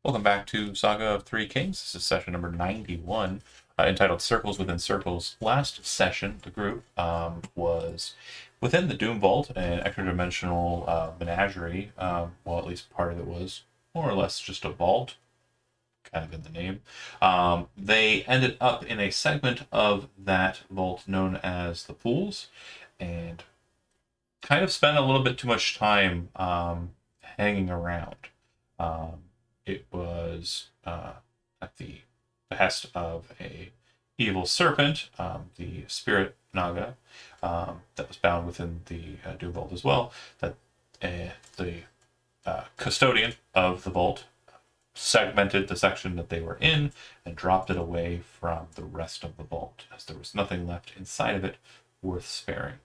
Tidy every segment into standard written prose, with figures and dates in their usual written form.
Welcome back to Saga of Three Kings. This is session number 91, entitled Circles Within Circles. Last session, the group was within the Doom Vault, an extra-dimensional menagerie. Well, at least part of it was more or less just a vault, kind of in the name. They ended up in a segment of that vault known as the Pools, and kind of spent a little bit too much time hanging around. It was at the behest of a evil serpent, the spirit Naga, that was bound within the Doom Vault as well, that the custodian of the vault segmented the section that they were in and dropped it away from the rest of the vault, as there was nothing left inside of it worth sparing.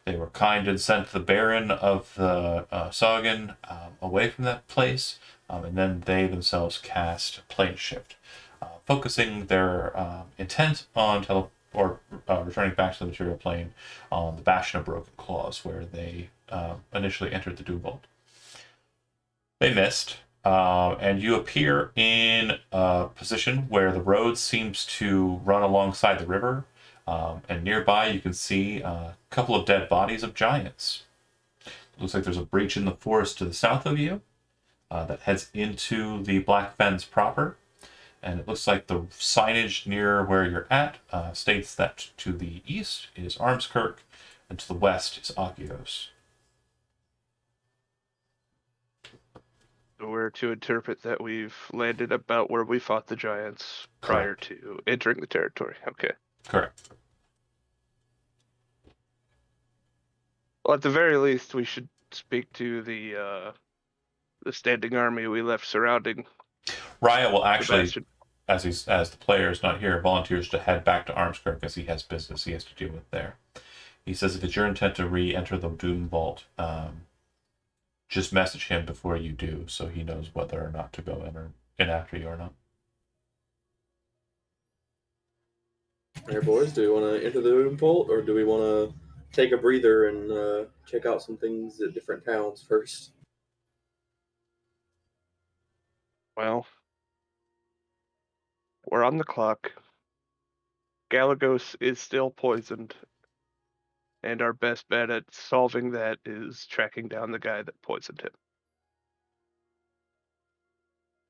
They were kind and sent the Baron of the Sagan away from that place, and then they themselves cast Plane Shift, focusing their intent on returning back to the material plane on the Bastion of Broken Claws, where they initially entered the Doom Vault. They missed, and you appear in a position where the road seems to run alongside the river. And nearby, you can see a couple of dead bodies of giants. It looks like there's a breach in the forest to the south of you that heads into the Black Fens proper. And it looks like the signage near where you're at states that to the east is Armskirk, and to the west is Agios. We're to interpret that we've landed about where we fought the giants prior to entering the territory. Okay. Correct. Well, at the very least, we should speak to the standing army we left surrounding. Raya will actually, Bastion. as the player is not here, volunteers to head back to Armskirk as he has business he has to deal with there. He says if it's your intent to re-enter the Doom Vault, just message him before you do, so he knows whether or not to go in after you or not. All right, boys, do we want to enter the Doom Vault, or do we want to take a breather and check out some things at different towns first? Well, we're on the clock. Galagos is still poisoned, and our best bet at solving that is tracking down the guy that poisoned him.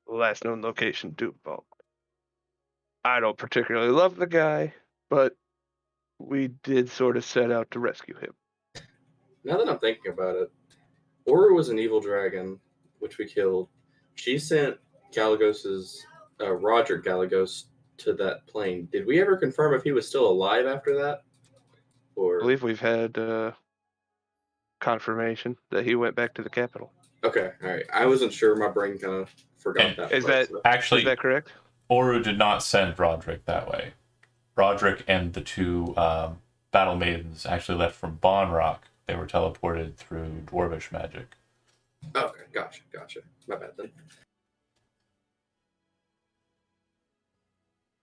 Last known location, Doom Vault. I don't particularly love the guy, but we did sort of set out to rescue him. Now that I'm thinking about it, Aura was an evil dragon, which we killed. She sent Galagos's Roger Galagos to that plane. Did we ever confirm if he was still alive after that? Or I believe we've had confirmation that he went back to the capital. okay, all right. I wasn't sure. My brain kind of forgot that. Is that Actually, is that correct? Oru did not send Roderick that way. Roderick and the two battle maidens actually left from Bonrock. They were teleported through dwarvish magic. Okay, gotcha. My bad then.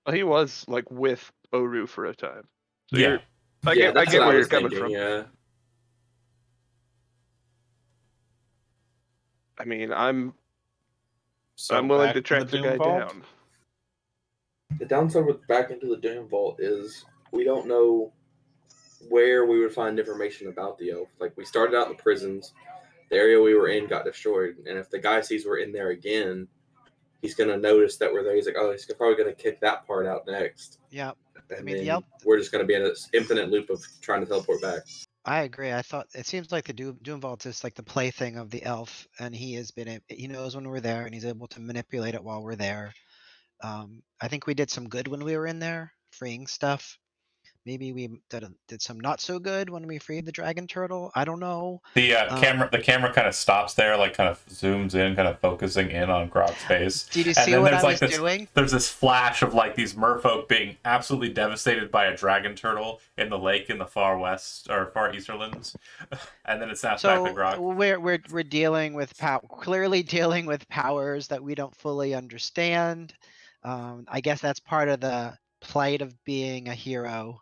Well, he was like with Oru for a time. So Yeah. I get that's where what I you're was coming thinking, from. Yeah. I mean, I'm So willing back to track the Doom guy Vault? down. The downside with back into the Doom Vault is we don't know where we would find information about the elf. Like, we started out in the prisons. The area we were in got destroyed. And if the guy sees we're in there again, he's going to notice that we're there. He's like, oh, he's probably going to kick that part out next. Yeah. And I mean, then the elf. we're just going to be in an infinite loop of trying to teleport back. I agree. I thought it seems like the Doom Vault is like the plaything of the elf, and he knows when we're there, and he's able to manipulate it while we're there. I think we did some good when we were in there, freeing stuff. Maybe we did some not so good when we freed the dragon turtle. I don't know. The camera kind of stops there, like kind of zooms in, kind of focusing in on Grog's face. Did you And see then what there's I like was doing? There's this flash of like these merfolk being absolutely devastated by a dragon turtle in the lake in the far west or far easterlands, and then it snaps back to Grog. We're dealing with clearly dealing with powers that we don't fully understand. I guess that's part of the plight of being a hero.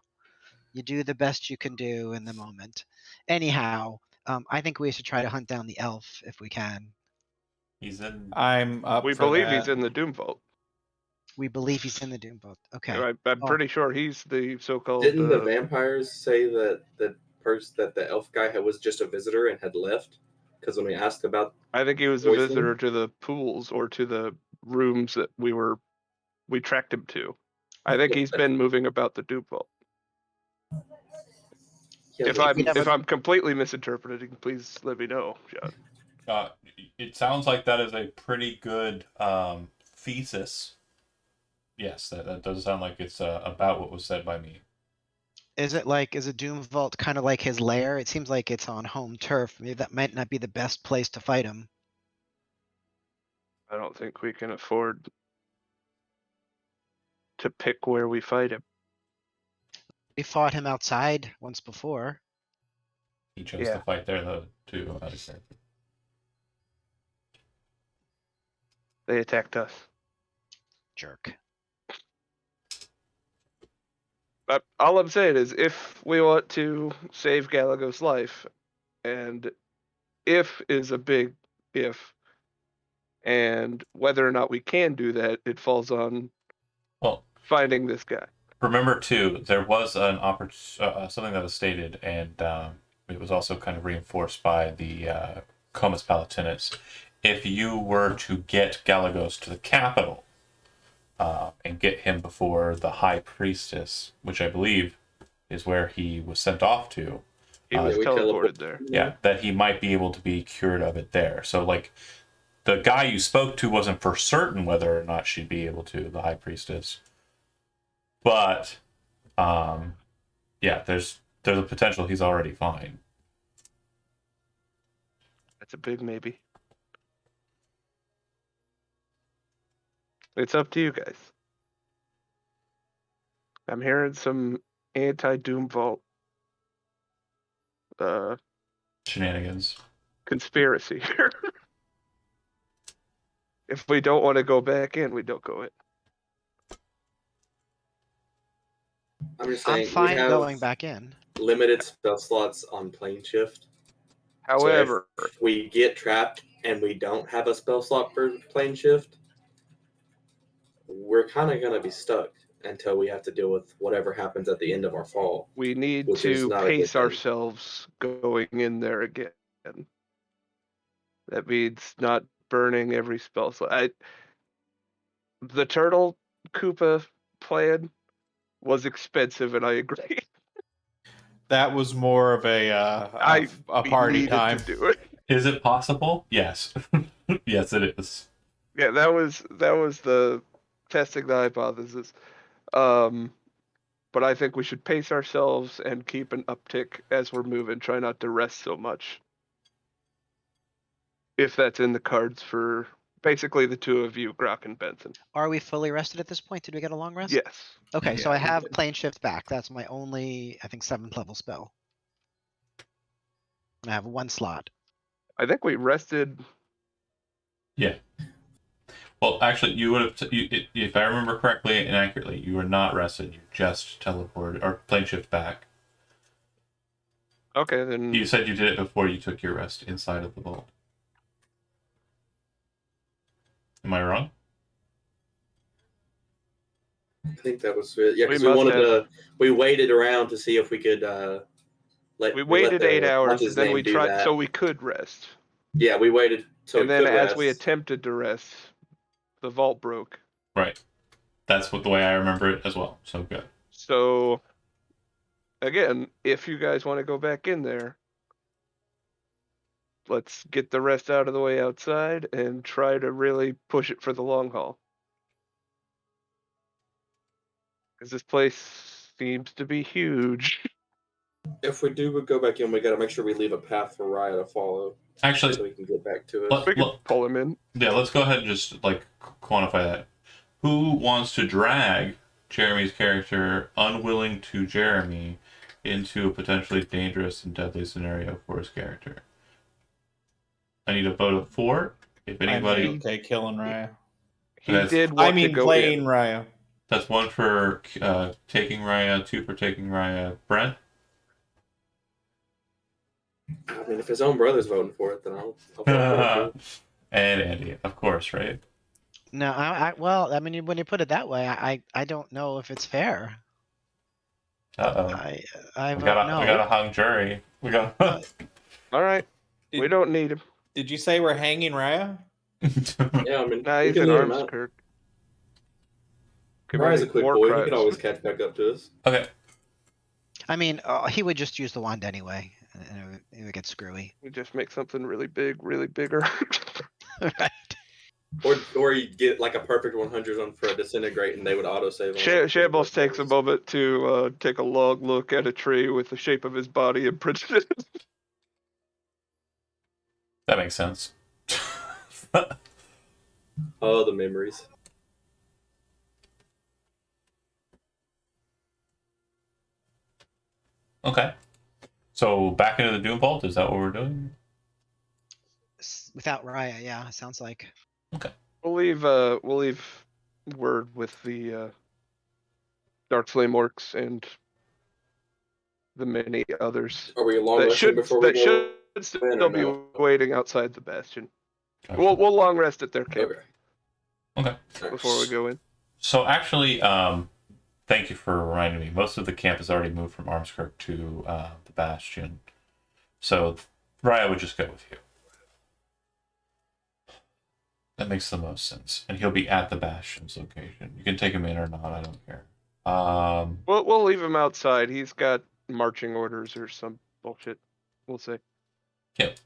You do the best you can do in the moment. Anyhow, I think we should try to hunt down the elf if we can. He's in. I'm up We for believe that. he's in the Doom Vault. We believe he's in the Doom Vault. Okay. I'm Oh. pretty sure he's the so-called. Didn't the vampires say that the elf guy was just a visitor and had left? Because when we asked about, I think he was a poison? visitor to the pools or to the rooms that we tracked him to. I think he's been moving about the Doom Vault. Yeah, If I'm completely misinterpreting, please let me know, John. It sounds like that is a pretty good thesis. Yes, that does sound like it's about what was said by me. Is a Doom Vault kind of like his lair? It seems like it's on home turf. Maybe that might not be the best place to fight him. I don't think we can afford to pick where we fight him. We fought him outside once before. He chose Yeah. to fight there, though, too. They attacked us. Jerk. But all I'm saying is, if we want to save Galagos' life, and if is a big if, and whether or not we can do that, it falls on finding this guy. Remember, too, there was an something that was stated, and it was also kind of reinforced by the Comus Palatinus. If you were to get Galagos to the capital and get him before the High Priestess, which I believe is where he was sent off to. He was teleported there. Yeah, that he might be able to be cured of it there. So, like, the guy you spoke to wasn't for certain whether or not she'd be able to, the High Priestess. But, yeah, there's a potential he's already fine. That's a big maybe. It's up to you guys. I'm hearing some anti-Doom Vault Shenanigans. conspiracy here. If we don't want to go back in, we don't go in. I'm just I'm saying, fine we have going back in. limited spell slots on plane shift. However, so if we get trapped and we don't have a spell slot for plane shift, we're kind of going to be stuck until we have to deal with whatever happens at the end of our fall. we need Which is to not a good pace thing. ourselves going in there again. That means not burning every spell slot. The Turtle Koopa plan was expensive, and I agree. That was more of a party needed time. to do it. Is it possible? Yes. Yes, it is. Yeah, that was the testing the hypothesis. But I think we should pace ourselves and keep an uptick as we're moving. Try not to rest so much. If that's in the cards for basically the two of you, Grok and Benson. Are we fully rested at this point? Did we get a long rest? Yes. Okay, so Yeah, I have we did. plane shift back. That's my only, I think, 7th level spell. I have one slot. I think we rested. Yeah. Well, actually, you would have, if I remember correctly and accurately, you were not rested. You just teleported or plane shift back. Okay, then. You said you did it before you took your rest inside of the vault. Am I wrong? I think that was it. Yeah, We because we must wanted have. to. We waited around to see if we could let. We waited let 8 hours, what's his and then name we do tried, that. so we could rest. Yeah, we waited so And we then could as rest. we attempted to rest, the vault broke. Right. That's the way I remember it as well. So good. So, again, if you guys want to go back in there, let's get the rest out of the way outside and try to really push it for the long haul. Because this place seems to be huge. If we do go back in, we got to make sure we leave a path for Raya to follow. Actually, so we can get back to it. We can pull him in. Yeah, let's go ahead and just quantify that. Who wants to drag Jeremy's character, unwilling to Jeremy, into a potentially dangerous and deadly scenario for his character? I need a vote of 4. If anybody, Okay, killing Raya. He That's- did want to go playing in. Raya. that's 1 for taking Raya, 2 for taking Raya. Brent? I mean, if his own brother's voting for it, then I'll vote for it too. And Andy, of course, right? No, well, I mean, when you put it that way, I don't know if it's fair. Uh-oh. I We vote got no. a hung jury. We got. No. All right. We Did, don't need him. did you say we're hanging Raya? Yeah, I mean, Nah, we he's can in leave him arms, out. Kirk. Brian's a Committing quick war boy. He crimes. could always catch back up to us. Okay. I mean, he would just use the wand anyway, and it would get screwy. We just make something really big, really bigger. Right. Or you get like a perfect 100 on for a disintegrate, and they would auto save. Shambles takes a moment to take a long look at a tree with the shape of his body imprinted. That makes sense. Oh, the memories. Okay. So back into the Doom Vault, is that what we're doing? Without Raya, yeah, sounds like. We'll leave word with the Dark Flame Orcs and the many others Are we long that resting should before we go? still be no? waiting outside the bastion. Gotcha. We'll long rest at their camp Okay. before we go in. So actually, thank you for reminding me. Most of the camp has already moved from Armskirk to the Bastion. So Raya would just go with you. That makes the most sense. And he'll be at the Bastion's location. You can take him in or not, I don't care. We'll leave him outside. He's got marching orders or some bullshit. We'll see. Yep.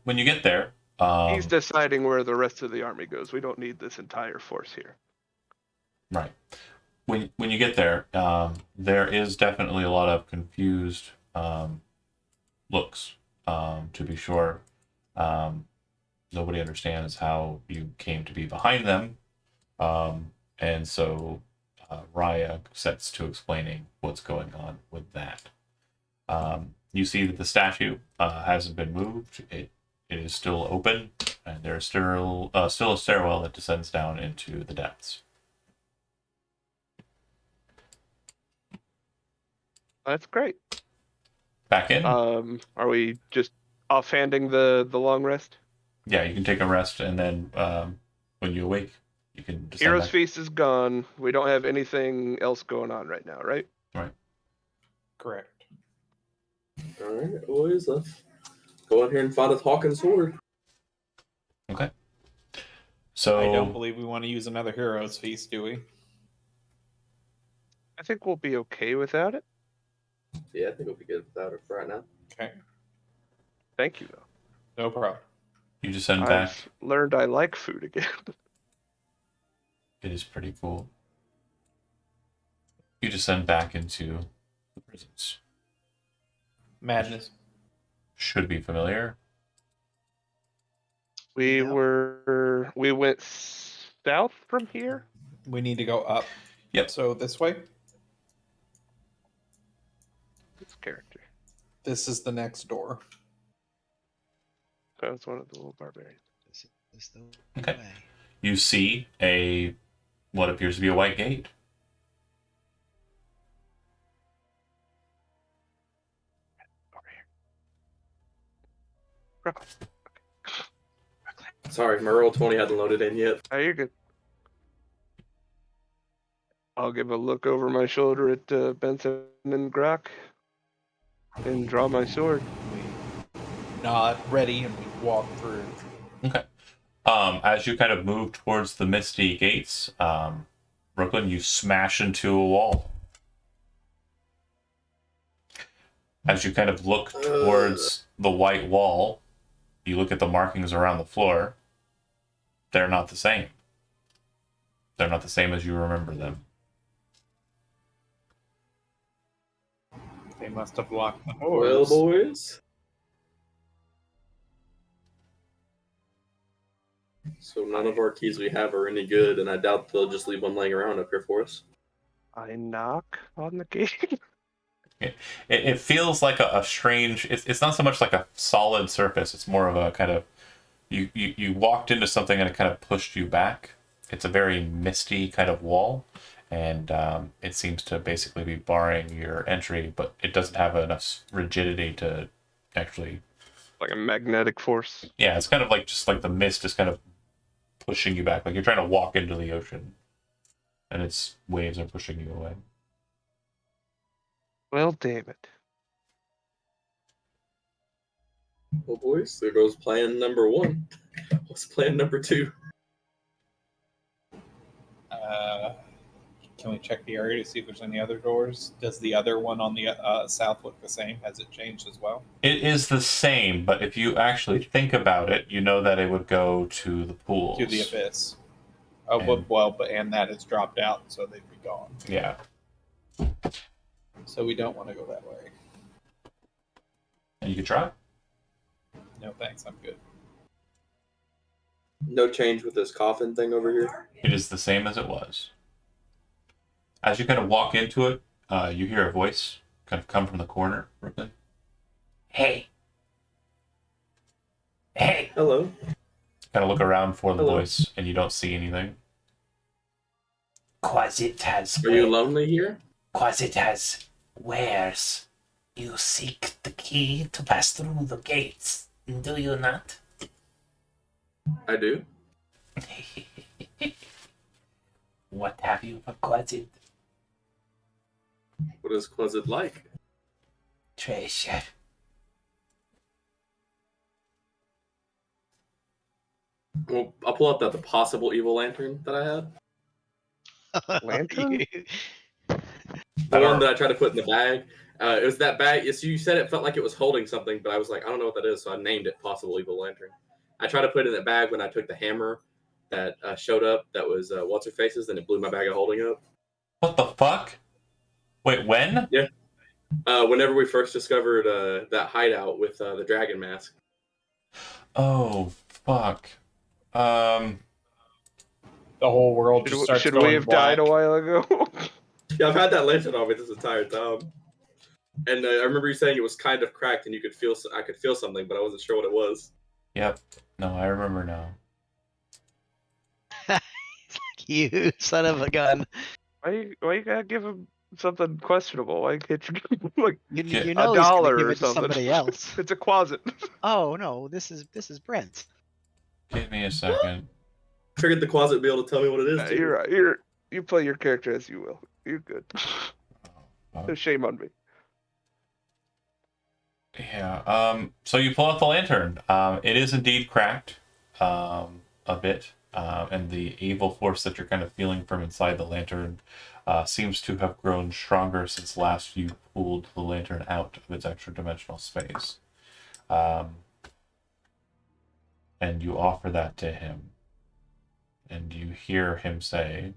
When you get there, He's deciding where the rest of the army goes. We don't need this entire force here. right. When you get there, there is definitely a lot of confused looks, to be sure. Nobody understands how you came to be behind them. And so Raya sets to explaining what's going on with that. You see that the statue hasn't been moved. It is still open, and there's still a stairwell that descends down into the depths. That's great. Back in? Are we just offhanding the long rest? Yeah, you can take a rest, and then when you awake, you can descend Hero's back. Feast is gone. We don't have anything else going on right now, right? Right. Correct. All right, boys. Let's go in here and find a talking sword. Okay. So I don't believe we want to use another Hero's Feast, do we? I think we'll be okay without it. Yeah, I think we'll be good without it for right now. Okay. Thank you, though. No problem. you descend back. I've learned I like food again. It is pretty cool. You descend back into the prisons. Madness. Should be familiar. We Yep. went south from here. We need to go up. Yep. So this way. This character. This is the next door. That was one of the little barbarians. This is the Okay. way. You see what appears to be a white gate. Over here. Brooklyn. Sorry, my roll 20 hadn't loaded in yet. Oh, you're good. I'll give a look over my shoulder at Benson and Grok and draw my sword. Nod, ready, and we walk through. Okay. As you kind of move towards the misty gates, Brooklyn, you smash into a wall. As you kind of look towards the white wall, you look at the markings around the floor. They're not the same. They're not the same as you remember them. They must have locked the Well, doors. boys. So none of our keys we have are any good, and I doubt they'll just leave one laying around up here for us. I knock on the gate. It feels like a strange. It's not so much like a solid surface. It's more of a kind of you walked into something and it kind of pushed you back. It's a very misty kind of wall, and it seems to basically be barring your entry, but it doesn't have enough rigidity to actually Like a magnetic force. Yeah, it's kind of like just like the mist is kind of pushing you back, like you're trying to walk into the ocean, and its waves are pushing you away. Well, damn it. Well, boys, there goes plan number 1. What's plan number 2? Can we check the area to see if there's any other doors? Does the other one on the south look the same? Has it changed as well? It is the same, but if you actually think about it, you know that it would go to the pools. To the abyss. Oh, And- and that has dropped out, so they'd be gone. Yeah. So we don't want to go that way. And you could try. No, thanks. I'm good. No change with this coffin thing over here. It is the same as it was. As you kind of walk into it, you hear a voice kind of come from the corner. Brooklyn. Hey. Hey. Hello. Kind of look around for the Hello. voice, and you don't see anything. Quasitas. Are you lonely here? Quasitas. Where's you seek the key to pass through the gates, do you not? I do. What have you for Quasit? What is Quasit like? Treasure. Well, I'll pull out the possible evil lantern that I had. Lantern? The one that I tried to put in the bag. It was that bag. So you said it felt like it was holding something, but I was like, I don't know what that is, so I named it Possible Evil Lantern. I tried to put it in that bag when I took the hammer that showed up. That was what's her face's, and it blew my bag of holding up. What the fuck? Wait, when? Whenever we first discovered that hideout with the dragon mask. Oh, fuck. The whole world just starts Should going we have black. died a while ago? Yeah, I've had that lantern on me this entire time. And I remember you saying it was kind of cracked, and I could feel something, but I wasn't sure what it was. Yep. No, I remember now. You son of a gun. Why you gotta give him something questionable? Why can't you give him like You, Yeah. you a know he's gonna dollar give or it to something? somebody else. It's a closet. Oh no, this is Brent. Give me a second. Triggered the closet to be able to tell me what it is. too. You're right. You play your character as you will. You're good. No shame on me. Yeah. So you pull out the lantern. It is indeed cracked, a bit, and the evil force that you're kind of feeling from inside the lantern seems to have grown stronger since last you pulled the lantern out of its extra dimensional space. And you offer that to him, and you hear him say,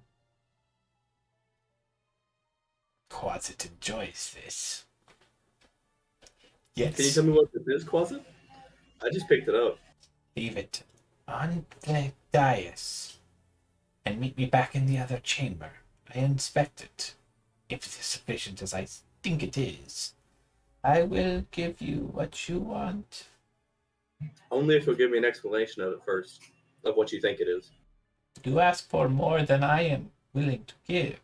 Quasit enjoys this. "Yes." Can you tell me what this is, closet? I just picked it up. Leave it on the dais and meet me back in the other chamber. I inspect it. If it is sufficient as I think it is, I will give you what you want. Only if you'll give me an explanation of it first, of what you think it is. You ask for more than I am willing to give.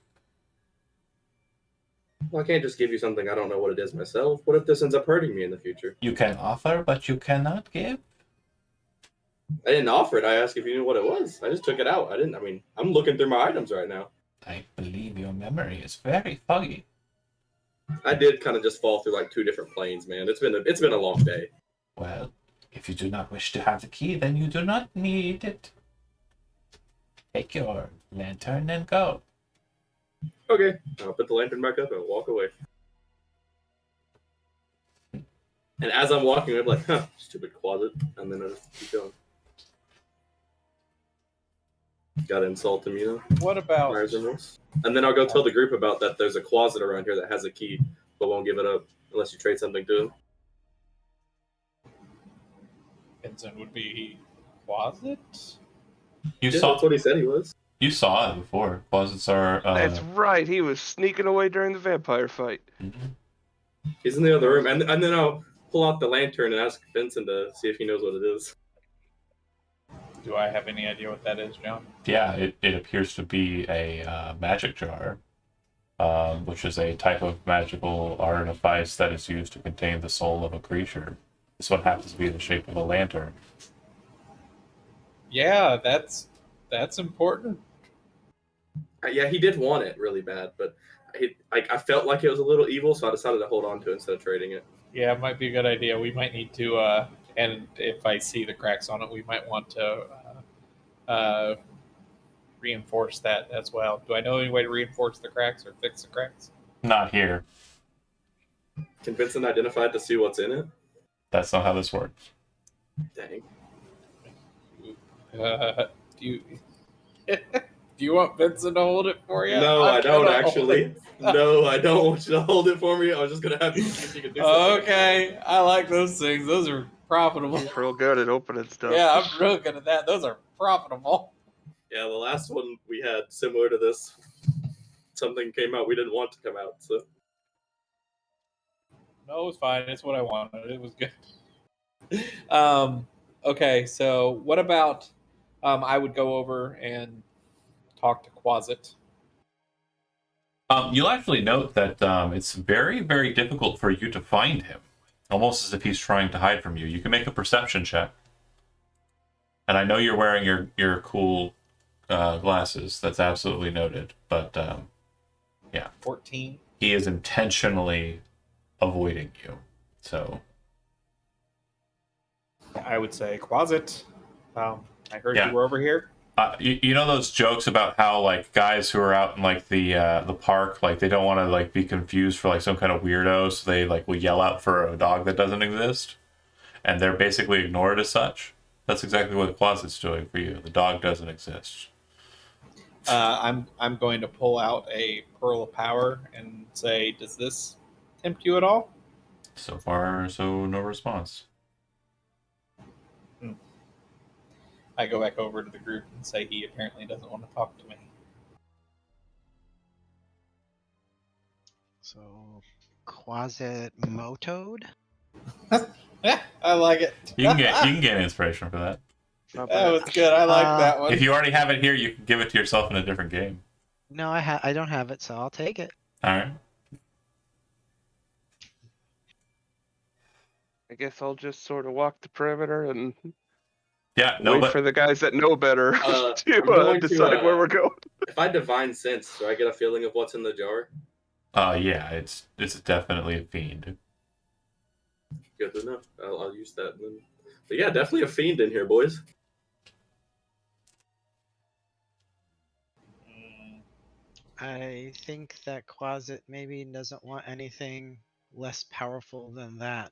Well, I can't just give you something I don't know what it is myself. What if this ends up hurting me in the future? You can offer, but you cannot give. I didn't offer it. I asked if you knew what it was. I just took it out. I'm looking through my items right now. I believe your memory is very foggy. I did kind of just fall through like 2 different planes, man. It's been a long day. Well, if you do not wish to have the key, then you do not need it. Take your lantern and go. Okay, I'll put the lantern back up and walk away. And as I'm walking, I'm like, huh, stupid closet. And then I just keep going. Gotta insult him, you know? What about Buyer's remorse. And then I'll go tell the group about that there's a closet around here that has a key, but won't give it up unless you trade something to him. Vincent would be closet? You Yeah, saw that's what he said he was. you saw it before. Closets are. That's right. He was sneaking away during the vampire fight. Mhm. He's in the other room. And then I'll pull out the lantern and ask Vincent to see if he knows what it is. Do I have any idea what that is, John? Yeah, it appears to be a magic jar, which is a type of magical artifice that is used to contain the soul of a creature. This one happens to be in the shape of a lantern. Yeah, that's important. Yeah, he did want it really bad, but I felt like it was a little evil, so I decided to hold on to it instead of trading it. Yeah, it might be a good idea. We might need to, and if I see the cracks on it, we might want to reinforce that as well. Do I know any way to reinforce the cracks or fix the cracks? Not here. Can Vincent identify it to see what's in it? That's not how this works. Dang. Do you do you want Vincent to hold it for you? No, I'm I don't gonna hold actually. it. No, I don't want you to hold it for me. I was just gonna have you see if you could do something. Okay, I like those things. Those are profitable. He's real good at opening stuff. Yeah, I'm real good at that. Those are profitable. Yeah, the last one we had similar to this. Something came out we didn't want to come out, so No, it was fine. It's what I wanted. It was good. Okay, so what about I would go over and talk to Quasit. You'll actually note that it's very, very difficult for you to find him, almost as if he's trying to hide from you. You can make a perception check, and I know you're wearing your cool glasses. That's absolutely noted. But 14. he is intentionally avoiding you. So I would say Quasit. I heard Yeah. you were over here. you know those jokes about how like guys who are out in like the park, like they don't want to like be confused for like some kind of weirdo, so they like will yell out for a dog that doesn't exist, and they're basically ignored as such. That's exactly what the closet's doing for you. The dog doesn't exist. I'm going to pull out a pearl of power and say, does this tempt you at all? So far, so no response. I go back over to the group and say he apparently doesn't want to talk to me. So, Quasimotoed? Yeah, I like it. You can get inspiration for that. Not That bad. was good. I like that one. If you already have it here, you can give it to yourself in a different game. No, I don't have it, so I'll take it. All right. I guess I'll just sort of walk the perimeter and Yeah. No, wait but for the guys that know better I'm to going to, decide where we're going. if I divine sense, do I get a feeling of what's in the jar? yeah, it's definitely a fiend. Good to know. I'll use that then. But yeah, definitely a fiend in here, boys. I think that Quasit maybe doesn't want anything less powerful than that.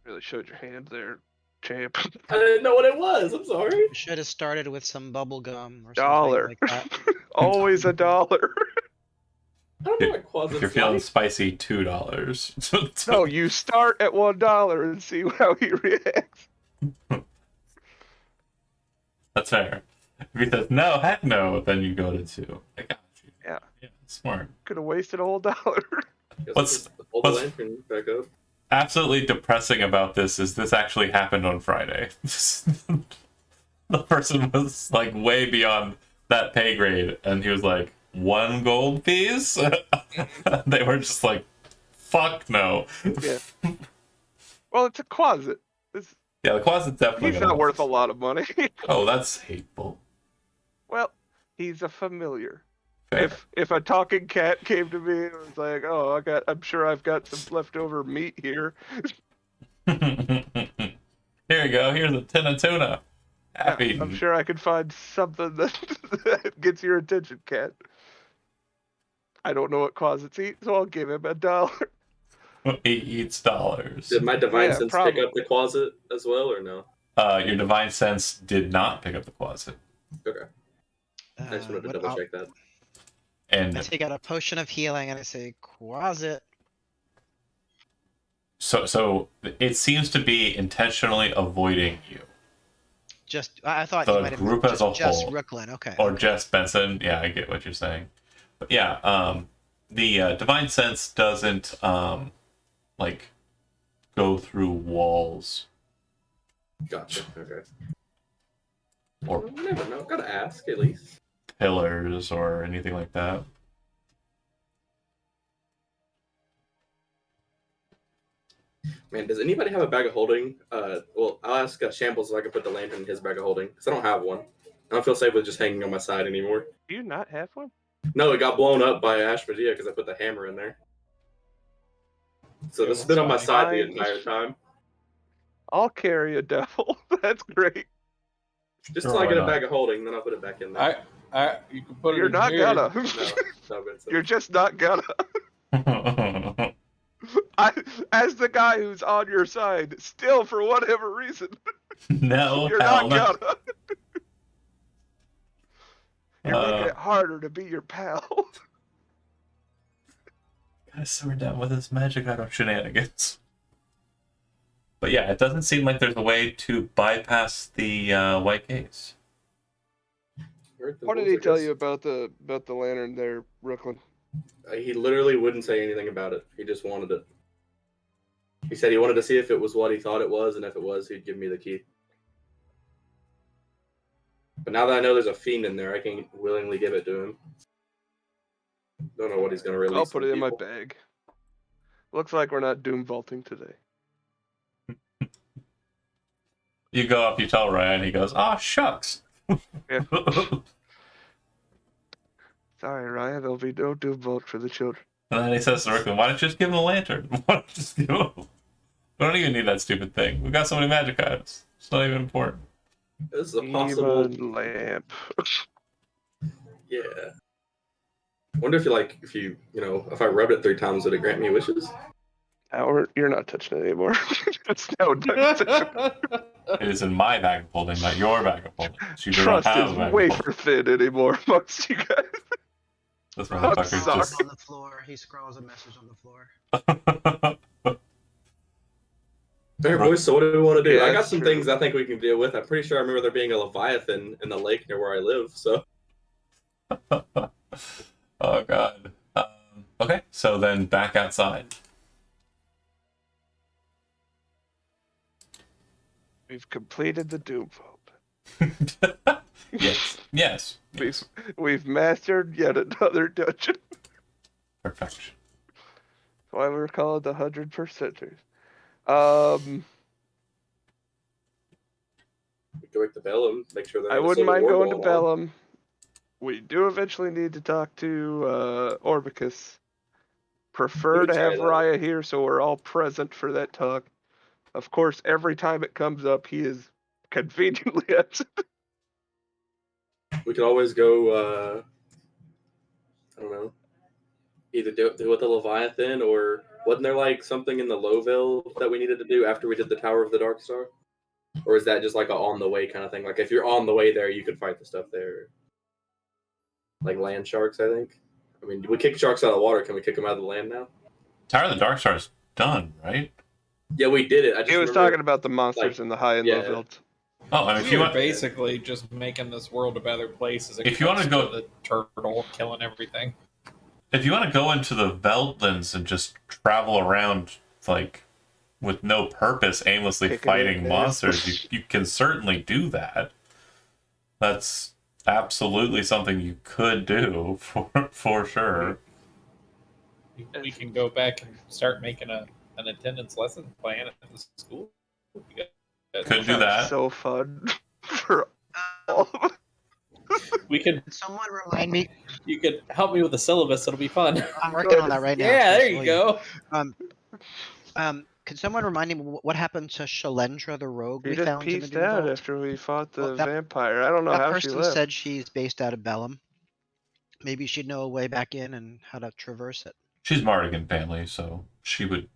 Really showed your hand there, champ. I didn't know what it was. I'm sorry. You should have started with some bubble gum or $1. something like that. Always $1. I don't know what If Quasit's you're feeling like. spicy, $2. No, you start at $1 and see how he reacts. That's fair. If he says no, heck no, then you go to 2. I got you. Yeah. Smart. Could have wasted a whole $1. Guess What's- I'll just hold the what's- lantern back up. Absolutely depressing about this is this actually happened on Friday. The person was like way beyond that pay grade, and he was like, 1 gold piece? They were just like, fuck no. Yeah. Well, it's a closet. Yeah, the closet's definitely He's gonna not worth a lot of money. Oh, that's hateful. Well, he's a familiar. Fair. If a talking cat came to me and was like, "Oh, I'm sure I've got some leftover meat here," Here you go. Here's a tin of tuna. Happy. I'm sure I could find something that gets your attention, cat. I don't know what closets eat, so I'll give him $1. He eats dollars. Did my divine Yeah, sense probably. pick up the closet as well, or no? Your divine sense did not pick up the closet, Okay, I just wanted to double check that. I and take out a potion of healing and I say, Quasit. so it seems to be intentionally avoiding you, I thought The you might have group meant as a just whole. Rooklyn. Okay. or Jess Benson. Yeah, I get what you're saying, but yeah, the divine sense doesn't like go through walls Gotcha. Okay. or Well, never know. Gotta ask at least. pillars or anything like that. Man, does anybody have a bag of holding? Well, I'll ask Shambles if I can put the lantern in his bag of holding, because I don't have one. I don't feel safe with just hanging on my side anymore. Do you not have one? No, it got blown up by Ashmedea because I put the hammer in there. So this has been on my side the entire time. I'll carry a devil. That's great. Just till I get a bag of holding, then I'll put it back in there. You can put You're it in not here. gonna. No, Vincent. You're just not gonna. As the guy who's on your side, still for whatever reason, No, you're hell not no. gonna. You're making it harder to be your pal. Gotta simmer down with his magic item shenanigans. But yeah, it doesn't seem like there's a way to bypass the white gates. What did he tell you about the lantern there, Brooklyn? He literally wouldn't say anything about it. He just wanted it. He said he wanted to see if it was what he thought it was, and if it was, he'd give me the key. But now that I know there's a fiend in there, I can willingly give it to him. Don't know what he's going to release. I'll put it in my bag. Looks like we're not doom vaulting today. You go up, you tell Ryan, he goes, "Ah, shucks." Yeah. Sorry, Ryan, there'll be no doom vault for the children. And then he says to Rickman, "Why don't you just give him a lantern? Why don't you just give him? We don't even need that stupid thing. We've got so many magic items. It's not even important." This is a possible lamp. Yeah. Wonder if if I rubbed it 3 times, would it grant me wishes? Howard, you're not touching it anymore. It's now done. It is in my bag of holding, not your bag of holding. So you Trust don't have is a bag way of for thin anymore amongst you guys. This I'm motherfucker's sorry. just... On the floor, he scrawls a message on the floor. Fair boys, so what do we want to do? Yeah, I got that's some true. things I think we can deal with. I'm pretty sure I remember there being a Leviathan in the lake near where I live, so... Oh, God. Okay, so then back outside. We've completed the doom vault. Yes. We've mastered yet another dungeon. Perfection. That's why we're called the 100%ers. We go back to Bellum, make sure they're I in the wouldn't Civil mind War going to going on. Bellum. We do eventually need to talk to Orbicus. Prefer We to can try have that. Raya here so we're all present for that talk. Of course, every time it comes up, he is conveniently absent. We could always go, I don't know, either do it with the Leviathan, or wasn't there like something in the Lowville that we needed to do after we did the Tower of the Dark Star? Or is that just like a on the way kind of thing? Like if you're on the way there, you could fight the stuff there. Like land sharks, I think. I mean, we kick sharks out of the water. Can we kick them out of the land now? Tower of the Dark Star's done, right? Yeah, we did it. I just He was remember- talking about the monsters in the high and low builds. Oh, and if We you were want, basically just making this world a better place as it If you comes wanna go- to the turtle killing everything. if you want to go into the Veltlands and just travel around like with no purpose, aimlessly Kicking fighting it, monsters, you can certainly do that. That's absolutely something you could do for sure. We can go back and start making an attendance lesson plan at the school. You guys- Could do that. So fun for all of us. We could. Can someone remind me? You could help me with the syllabus. It'll be fun. I'm working on that right now. Yeah, there you actually. go. Could someone remind me what happened to Shalendra the rogue He we just found in the pieced Doom out Vault? after we fought the Well, that- vampire. I don't know That how she person left. said she's based out of Bellum. Maybe she'd know a way back in and how to traverse it. She's Mardigan family, so she would,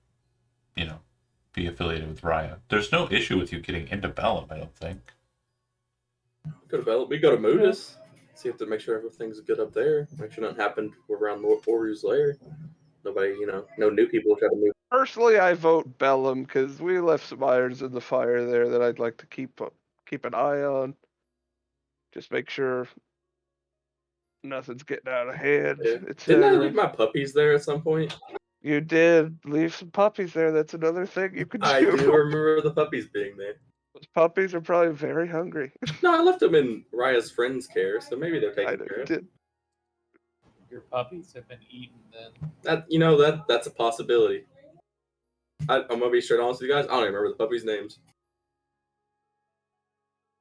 be affiliated with Raya. There's no issue with you getting into Bellum, I don't think. Go to Bellum. We go to Modus. See if to make sure everything's good up there. Make sure nothing happened around Oru's lair. Nobody, no new people try to move. Personally, I vote Bellum because we left some irons in the fire there that I'd like to keep an eye on. Just make sure nothing's getting out of hand. Yeah. It's Didn't I leave my puppies there at some point? You did leave some puppies there. That's another thing you could do. I do remember the puppies being there. Those puppies are probably very hungry. No, I left them in Raya's friend's care, so maybe they're I taken care of. did. Your puppies have been eaten then. That's a possibility. I'm gonna be straight honest with you guys. I don't even remember the puppies' names.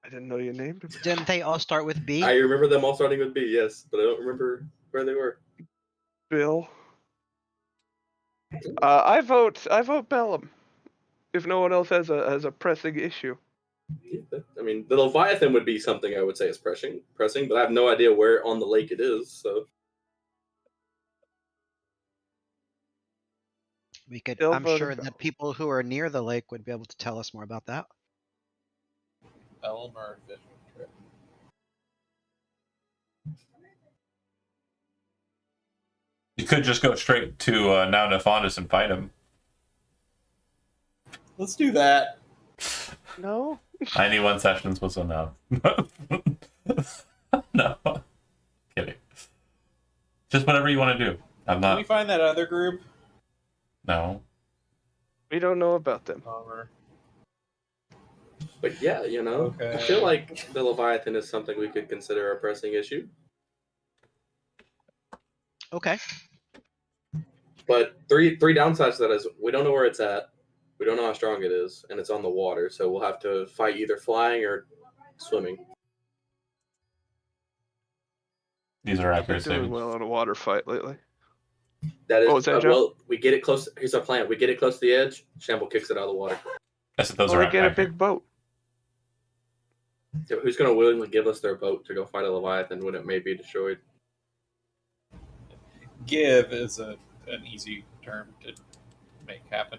I didn't know you named him. Didn't they all start with B? I remember them all starting with B, yes, but I don't remember where they were. Bill. I vote Bellum. If no one else has a pressing issue. Yeah, I mean, the Leviathan would be something I would say is pressing, but I have no idea where on the lake it is. So We could. Bill I'm voted sure Bellum. that people who are near the lake would be able to tell us more about that. Elmer Vision Trip. You could just go straight to Now Nefondus and fight him. Let's do that. No. 91 sessions was enough. No. Kidding. Just whatever you want to do. I'm Can we not. find that other group? No. We don't know about them. Bummer. but yeah, you know, Okay. I feel like the Leviathan is something we could consider a pressing issue. Okay. But three downsides to that is we don't know where it's at, we don't know how strong it is, and it's on the water, so we'll have to fight either flying or swimming. These are Been accurate doing savings. well in a water fight lately. That is What was that, Joe? well, we get it close. Here's our plan: we get it close to the edge. Shamble kicks it out of the water. I said those Well, are we get a accurate. big boat. Yeah, who's going to willingly give us their boat to go fight a Leviathan when it may be destroyed? Give is an easy term to make happen.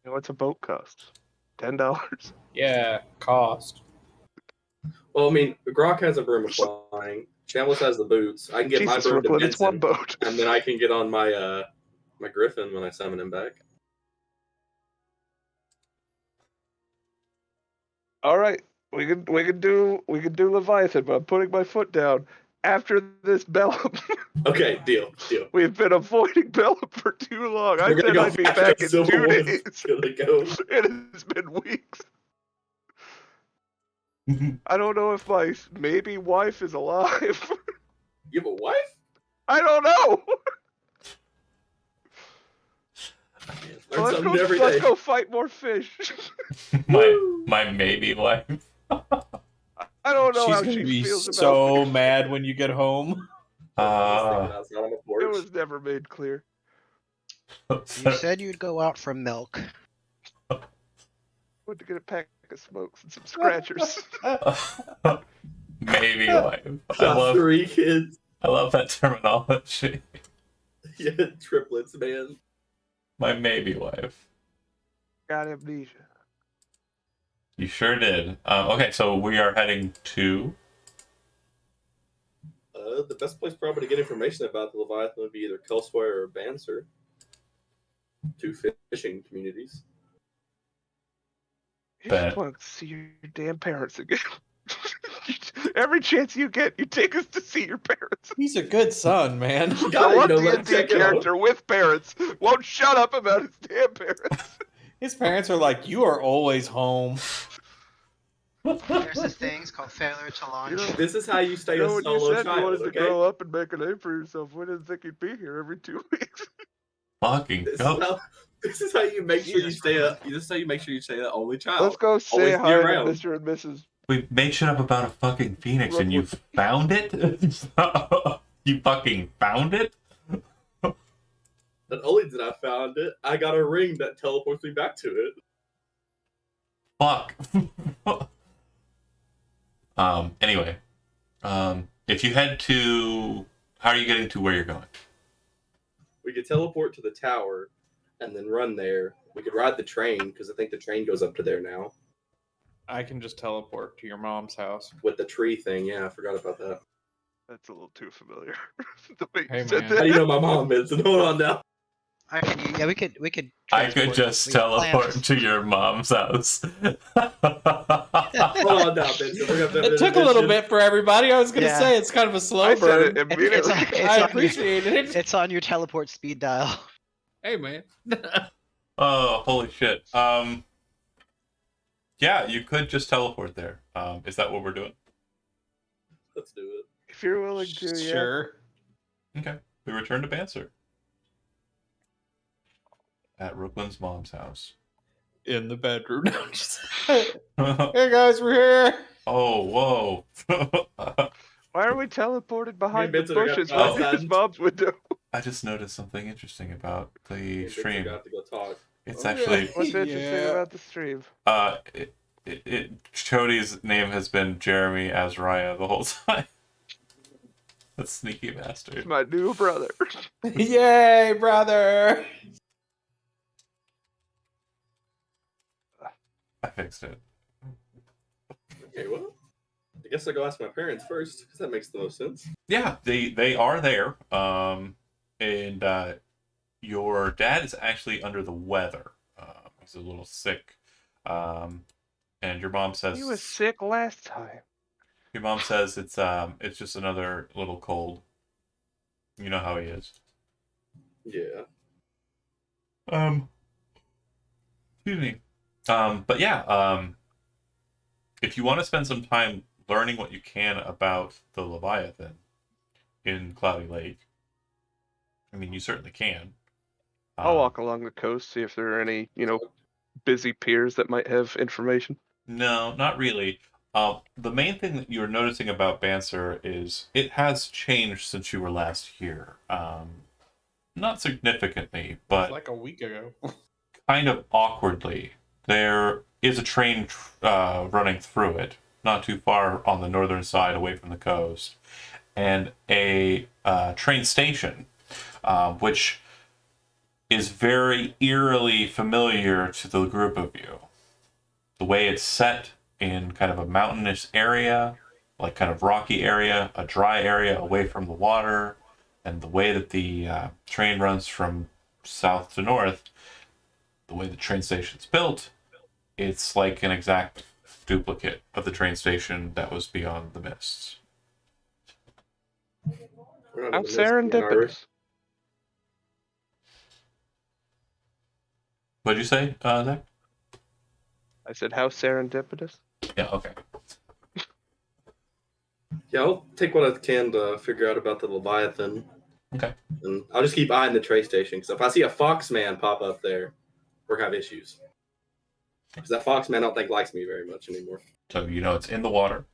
You know, what's a boat cost? $10. Yeah, cost. Well, I mean, Grok has a broom of flying. Shambles has the boots. I can get Jesus, my broom to Brooklyn, it's one Benson, boat. and then I can get on my my Griffin when I summon him back. All right, we could do Leviathan, but I'm putting my foot down. After this Bellum, Okay, deal. we've been avoiding Bellum for too long. I We're gonna said go I'd be after back in Civil 2 War is days. gonna go. It has been weeks. I don't know if my maybe wife is alive. You have a wife? I don't know. Learn Let's something every go day. fight more fish. my maybe wife. I don't know She's how gonna she be feels so about fish. mad when you get home. Outside on the porch. It was never made clear. You said you'd go out for milk. Went to get a pack of smokes and some scratchers. Maybe wife. I Got love 3 kids. I love that terminology. Yeah, triplets, man. My maybe wife. Got amnesia. You sure did. Okay, so we are heading to. The best place probably to get information about the Leviathan would be either Kelsware or Banser. 2 fishing communities. You Bet. just want to see your damn parents again. Every chance you get, you take us to see your parents. He's a good son, man. You The gotta, one let him D&D check it out. character with parents won't shut up about his damn parents. His parents are like, "You are always home." There's this thing it's called failure to launch. You know, This is how you stay You know a when you solo said you child, wanted to okay? grow up and make a name for yourself, we didn't think you'd be here every 2 weeks. Fucking go. This is how you make sure you stay a. This is how you make sure you stay the only child. Let's go say Always be hi to around. Mr. and Mrs. We made shit up about a fucking phoenix and you found it? You fucking found it? Not only did I found it, I got a ring that teleports me back to it. Fuck. Anyway. If you head to. How are you getting to where you're going? We could teleport to the tower and then run there. We could ride the train because I think the train goes up to there now I can just teleport to your mom's house. with the tree thing. Yeah, I forgot about that. That's a little too familiar. The way Hey, you said man. How do that. you know my mom is? And hold on now. Actually, yeah, we could. I could transport just if we teleport planned. to your mom's house. Hold on now, Benson. We're gonna It took a little bit for everybody. I was going to Yeah. say it's kind of a slow I said burn. it immediately. It's I on appreciate it. It's on your teleport speed dial. Hey, man. Oh, holy shit. Yeah, you could just teleport there. Is that what we're doing? Let's do it. If you're willing to, yeah. Sure. Okay. We return to Banser. at Rooklin's mom's house. In the bedroom. No, hey guys, we're here. Oh, whoa. Why are we teleported behind the Benson are gonna bushes go right outside. at his mom's window? I just noticed something interesting about the Me and Benson stream. got to go talk. It's Okay. actually What's interesting Yeah. about the stream? Chody's name has been Jeremy Azariah the whole time. That sneaky It's bastard. my new brother. Yay, brother. I fixed it. Okay, well, I guess I'll go ask my parents first, because that makes the most sense. Yeah, they are there. And your dad is actually under the weather. He's a little sick. And your mom says He was sick last time. Your mom says it's just another little cold. You know how he is. Yeah. Excuse me. But yeah, if you want to spend some time learning what you can about the Leviathan in Cloudy Lake, I mean, you certainly can. I'll walk along the coast, see if there are any, busy piers that might have information. No, not really. The main thing that you're noticing about Banser is it has changed since you were last here. Not significantly, but Like a week ago. kind of awkwardly. There is a train running through it, not too far on the northern side away from the coast, and a train station, which is very eerily familiar to the group of you. The way it's set in kind of a mountainous area, like kind of rocky area, a dry area away from the water, and the way that the train runs from south to north, the way the train station's built, it's like an exact duplicate of the train station that was beyond the mists. We're not How in the midst again, are we? serendipitous. What'd you say, Zach? I said, how serendipitous? Yeah, okay. Yeah, I'll take what I can to figure out about the Leviathan. Okay. And I'll just keep eyeing the train station, because if I see a fox man pop up there, we're going to have issues. Because that fox man I don't think likes me very much anymore. So you know it's in the water.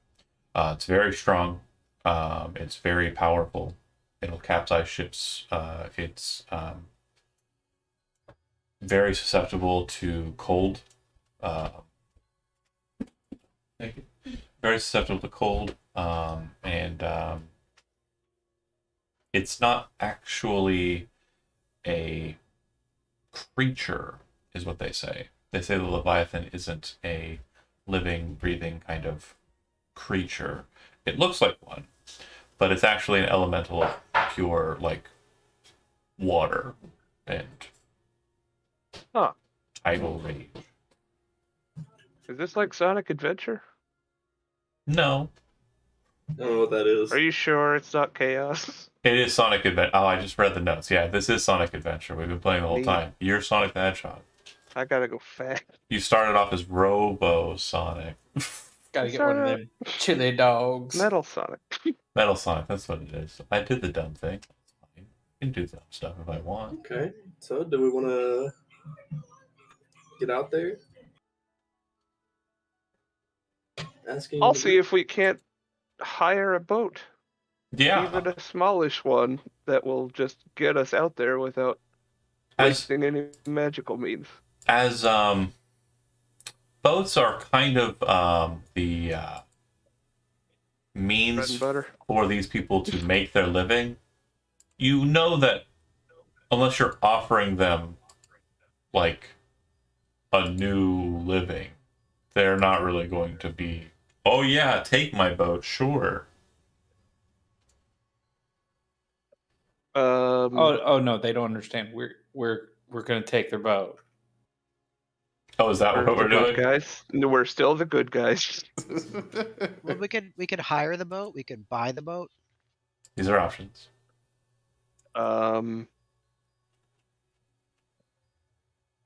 It's very strong. It's very powerful. It'll capsize ships. It's very susceptible to cold. Very susceptible to cold. And it's not actually a creature, is what they say. They say the Leviathan isn't a living, breathing kind of creature. It looks like one, but it's actually an elemental of pure, like, water and tidal rage. Is this like Sonic Adventure? No, I don't know what that is. Are you sure it's not Chaos? it is Sonic Adventure. Oh, I just read the notes. Yeah, this is Sonic Adventure. We've been playing the whole Neat. time. You're Sonic the Hedgehog. I gotta go fast. You started off as Robo Sonic. Gotta get one of them chili dogs. Metal Sonic. Metal Sonic, that's what it is. I did the dumb thing. That's fine. I can do dumb stuff if I want. Okay, so do we want to get out there? Asking. I'll see if we can't hire a boat. Yeah. Even a smallish one that will just get us out there without As wasting any magical means. as boats are kind of the Bread means and butter. for these people to make their living. You know that unless you're offering them like a new living, they're not really going to be, oh yeah, take my boat, sure. Oh no, they don't understand. We're gonna take their boat. Oh, is that We're what the we're good doing? guys. No, we're still the good guys. Well, we could hire the boat. We could buy the boat. These are options. I'm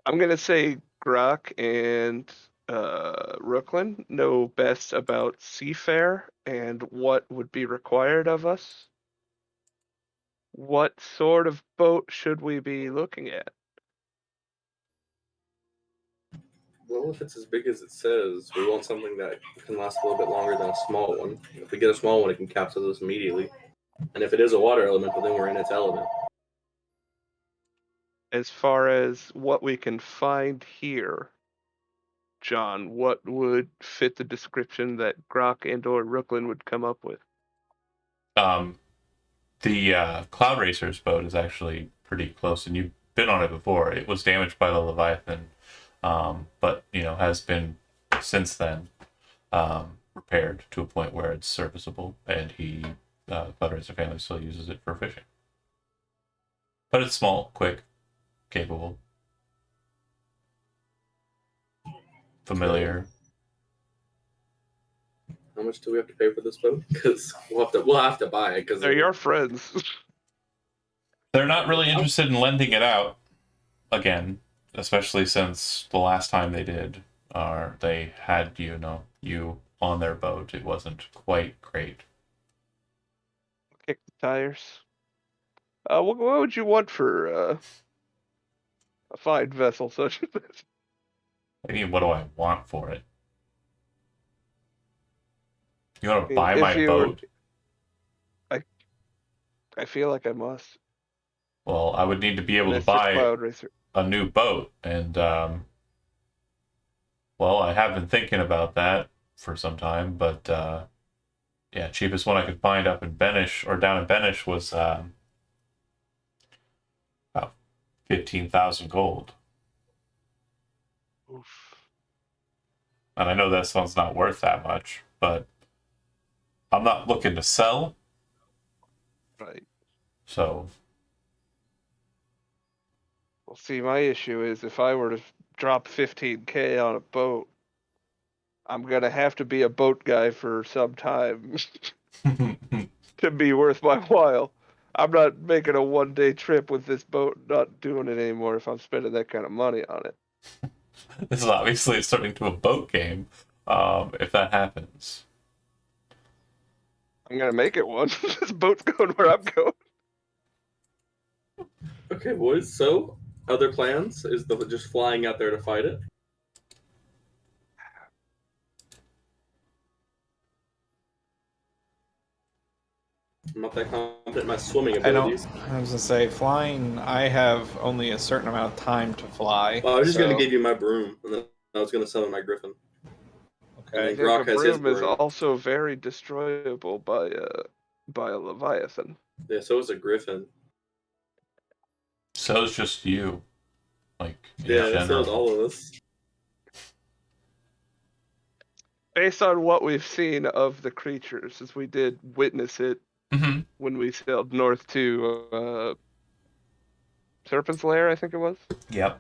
gonna say Grok and Rooklyn know best about seafare and what would be required of us. What sort of boat should we be looking at? Well, if it's as big as it says, we want something that can last a little bit longer than a small one. If we get a small one, it can capture us immediately. And if it is a water element, well, then we're in its element. As far as what we can find here, John, what would fit the description that Grok and/or Rooklyn would come up with? The Cloud Racer's boat is actually pretty close, and you've been on it before. It was damaged by the Leviathan, but has been since then repaired to a point where it's serviceable, and Cloud Racer family still uses it for fishing. But it's small, quick, capable, familiar. How much do we have to pay for this boat? Because we'll have to buy it. Because They're your friends. They're not really interested in lending it out again, especially since the last time they did, they had you on their boat. It wasn't quite great. Kick the tires. What would you want for a fine vessel such as this? I mean, what do I want for it? You want to mean, buy if my you- boat? I feel like I must. Well, I would need to be able to Mr. buy Cloud Racer. a new boat, and well, I have been thinking about that for some time, but yeah, cheapest one I could find up in Benish or down in Benish was about 15,000 gold. Oof. And I know this one's not worth that much, but I'm not looking to sell, Right. so Well, see, my issue is if I were to drop 15K on a boat, I'm gonna have to be a boat guy for some time to be worth my while. I'm not making a one-day trip with this boat, not doing it anymore if I'm spending that kind of money on it. this is obviously starting to a boat game. If that happens, I'm gonna make it one. This boat's going where I'm going. Okay, boys. So, other plans? Is just flying out there to fight it? I'm not that confident in my swimming I don't. abilities. I was gonna say flying. I have only a certain amount of time to fly. Well, I was just so- going to give you my broom, and then I was going to summon my griffin. Okay. And Yeah, Grok the has his broom is broom. also very destroyable by a Leviathan. Yeah, so is a griffin. so it's just you, like in Yeah, so general. is all of us. Based on what we've seen of the creatures, as we did witness it Mhm. when we sailed north to Serpent's Lair, I think it was. Yep.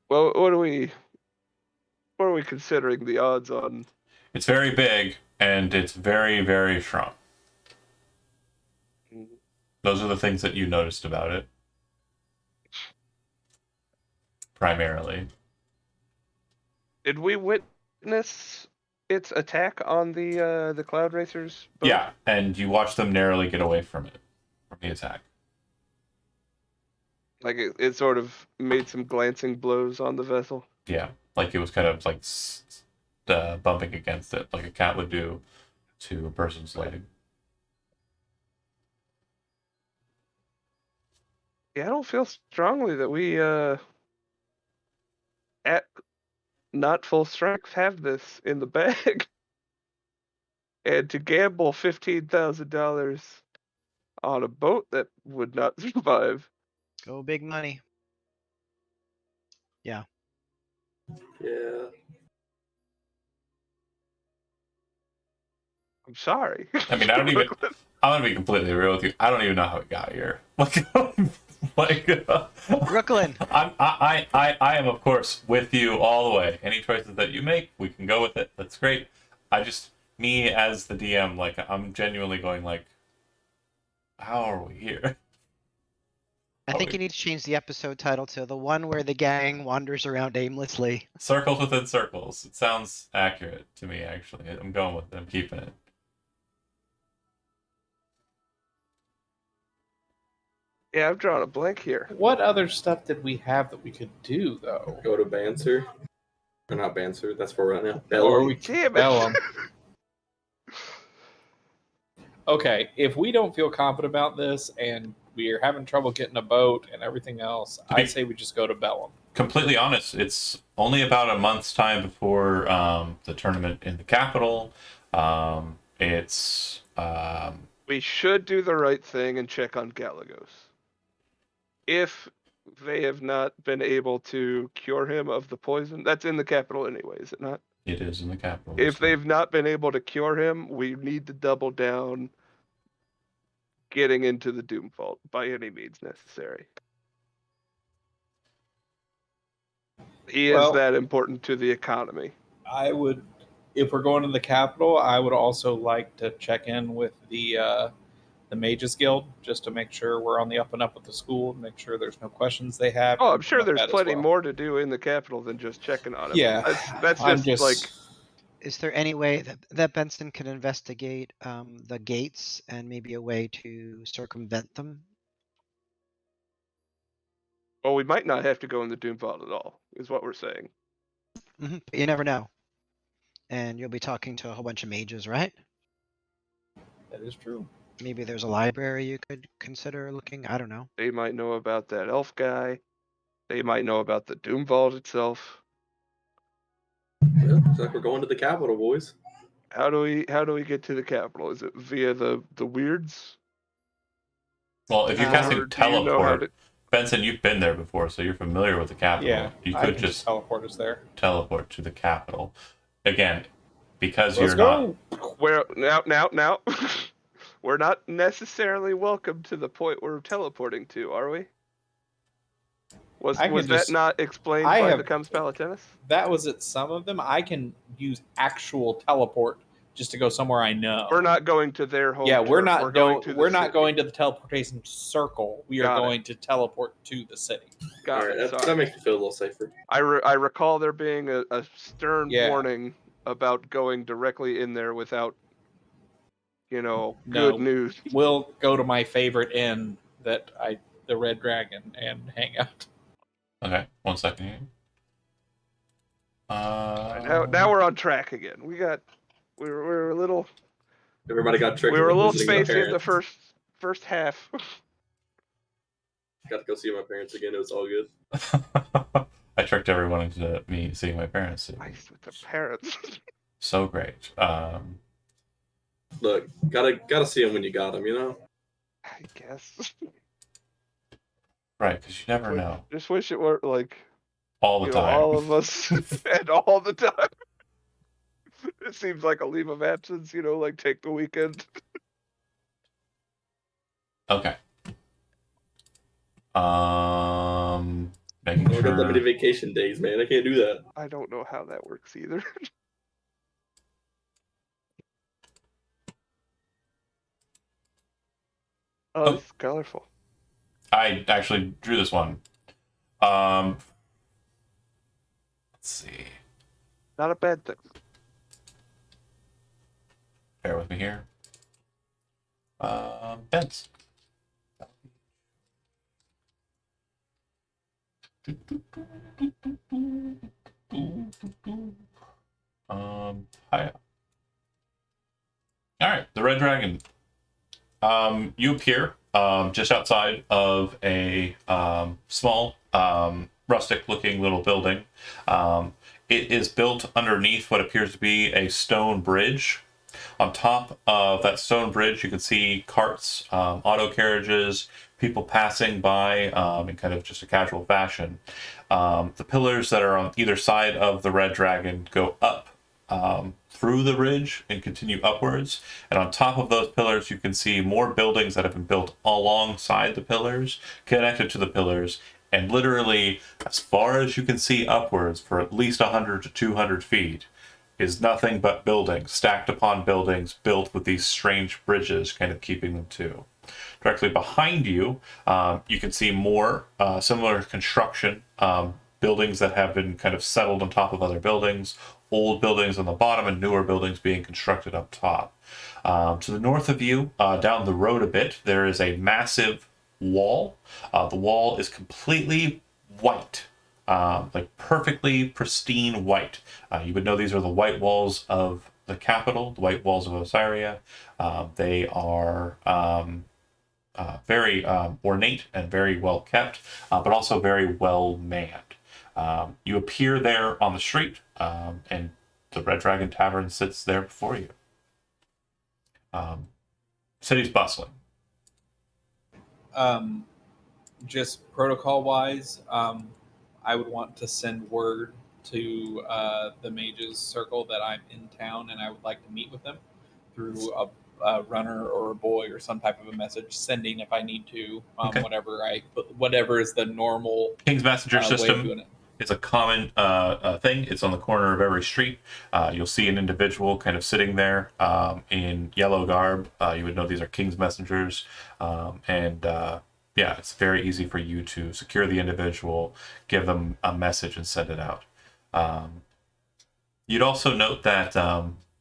Well, what are we considering the odds on? It's very big and it's very, very strong. Those are the things that you noticed about it. Primarily. Did we witness its attack on the Cloud Racers boat? Yeah, and you watch them narrowly get away from it, from the attack. Like it sort of made some glancing blows on the vessel. Yeah, like it was kind of like bumping against it, like a cat would do to a person's leg. Yeah, I don't feel strongly that we at not full strength have this in the bag. And to gamble $15,000 on a boat that would not survive. Go big money. Yeah. I'm sorry. I mean, I don't even. I'm gonna be completely real with you. I don't even know how it got here. Brooklyn. I am of course with you all the way. Any choices that you make, we can go with it. That's great. Me as the DM, like I'm genuinely going like, how are we here? I think you need to change the episode title to the one where the gang wanders around aimlessly. Circles within circles. It sounds accurate to me. Actually, I'm going with it. I'm keeping it. Yeah, I've drawn a blank here. What other stuff did we have that we could do though? Go to Banser. Or not Banser, that's where we're at now. Or Bellum. we Damn it. Bellum. Okay, if we don't feel confident about this and we're having trouble getting a boat and everything else, I say we just go to Bellum. Completely honest, it's only about a month's time before the tournament in the capital. We should do the right thing and check on Galagos. If they have not been able to cure him of the poison, that's in the capital anyway, is it not? It is in the capital. If so- they've not been able to cure him, we need to double down getting into the Doom Vault by any means necessary. He Well- is that important to the economy. I would, if we're going to the capital, I would also like to check in with the Mages Guild just to make sure we're on the up and up with the school, make sure there's no questions they have. Oh, I'm sure like there's that as plenty well. more to do in the capital than just checking on him. Yeah, that's I'm just like Is there any way that Benson can investigate the gates and maybe a way to circumvent them? well, we might not have to go in the Doom Vault at all, is what we're saying. But you never know. And you'll be talking to a whole bunch of mages, right? That is true. Maybe there's a library you could consider looking. I don't know. They might know about that elf guy. They might know about the Doom Vault itself. Yeah, looks like we're going to the capital, boys. How do we get to the capital? Is it via the weirds? Well, if you're Or casting Or do you know how teleport, to- Benson, you've been there before, so you're familiar with the capital. Yeah, You I could can just teleport us there. teleport to the capital. Again, because Let's you're go. Where now? We're not necessarily welcome to the point we're teleporting to, are we? Was I can that just- not explained I by have- the Comes Palatinus? That was at some of them. I can use actual teleport just to go somewhere I know. We're not going to their home. Yeah, we're turf. not We're going to the we're not city. going to the teleportation circle. We Got are it. going to teleport to the city. Got Alright, it. that Sorry. makes me feel a little safer. I recall there being a stern Yeah. warning about going directly in there without, No. good news. We'll go to my favorite inn the Red Dragon, and hang out. Okay, 1 second here. Now we're on track again. We were a little Everybody got tricked. we were a into little visiting my spacey in the parents. first half. Got to go see my parents again. It was all good. I tricked everyone into me seeing my parents. It Nice was with the parents. so great. Look, gotta see them when you got them, you know? I guess. Right, because you never know. Just wish it were like All the time. all of us and all the time. It seems like a leave of absence, like take the weekend. Okay. Making I don't got that many sure. vacation days, man. I can't do that. I don't know how that works either. Oh, it's colorful. I actually drew this one. Let's see. Not a bad thing. Bear with me here. Bents. Hiya. All right, the Red Dragon. You appear just outside of a small, rustic-looking little building. It is built underneath what appears to be a stone bridge. On top of that stone bridge, you can see carts, auto carriages, people passing by in kind of just a casual fashion. The pillars that are on either side of the Red Dragon go up through the ridge and continue upwards. And on top of those pillars, you can see more buildings that have been built alongside the pillars, connected to the pillars. And literally, as far as you can see upwards for at least 100 to 200 feet, is nothing but buildings, stacked upon buildings, built with these strange bridges kind of keeping them to. Directly behind you, you can see more similar construction, buildings that have been kind of settled on top of other buildings, old buildings on the bottom and newer buildings being constructed up top. To the north of you, down the road a bit, there is a massive wall. The wall is completely white, like perfectly pristine white. You would know these are the white walls of the capital, the white walls of Osiria. They are very ornate and very well kept, but also very well manned. You appear there on the street, and the Red Dragon Tavern sits there before you. City's bustling. Just protocol wise, I would want to send word to the mages circle that I'm in town and I would like to meet with them through a runner or a boy or some type of a message sending if I need to, Okay. whatever is the normal King's Messenger way of system doing it. is a common thing. It's on the corner of every street. You'll see an individual kind of sitting there in yellow garb. You would know these are King's Messengers. Yeah, it's very easy for you to secure the individual, give them a message, and send it out. You'd also note that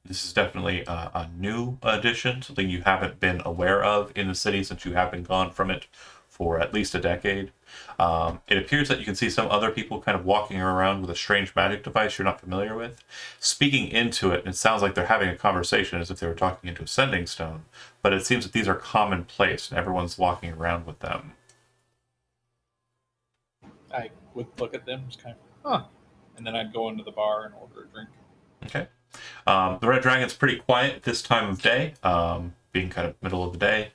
this is definitely a new addition, something you haven't been aware of in the city since you have been gone from it for at least a decade. It appears that you can see some other people kind of walking around with a strange magic device you're not familiar with, speaking into it, and it sounds like they're having a conversation as if they were talking into a sending stone, but it seems that these are commonplace and everyone's walking around with them. I would look at them, just kind of, and then I'd go into the bar and order a drink. Okay. The Red Dragon's pretty quiet at this time of day, being kind of middle of the day.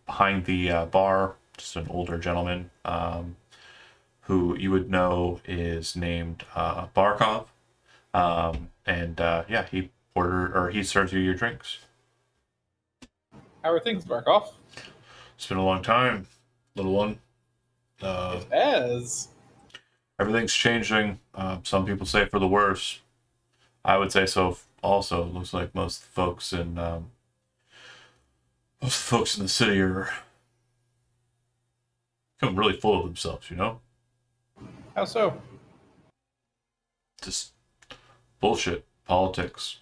Behind the bar, just an older gentleman who you would know is named Barkov. He serves you your drinks. How are things, Barkov? It's been a long time, little one. It has. Everything's changing. Some people say for the worse. I would say so. Also, it looks like most folks in the city are becoming really full of themselves. You know, How so? just bullshit, politics,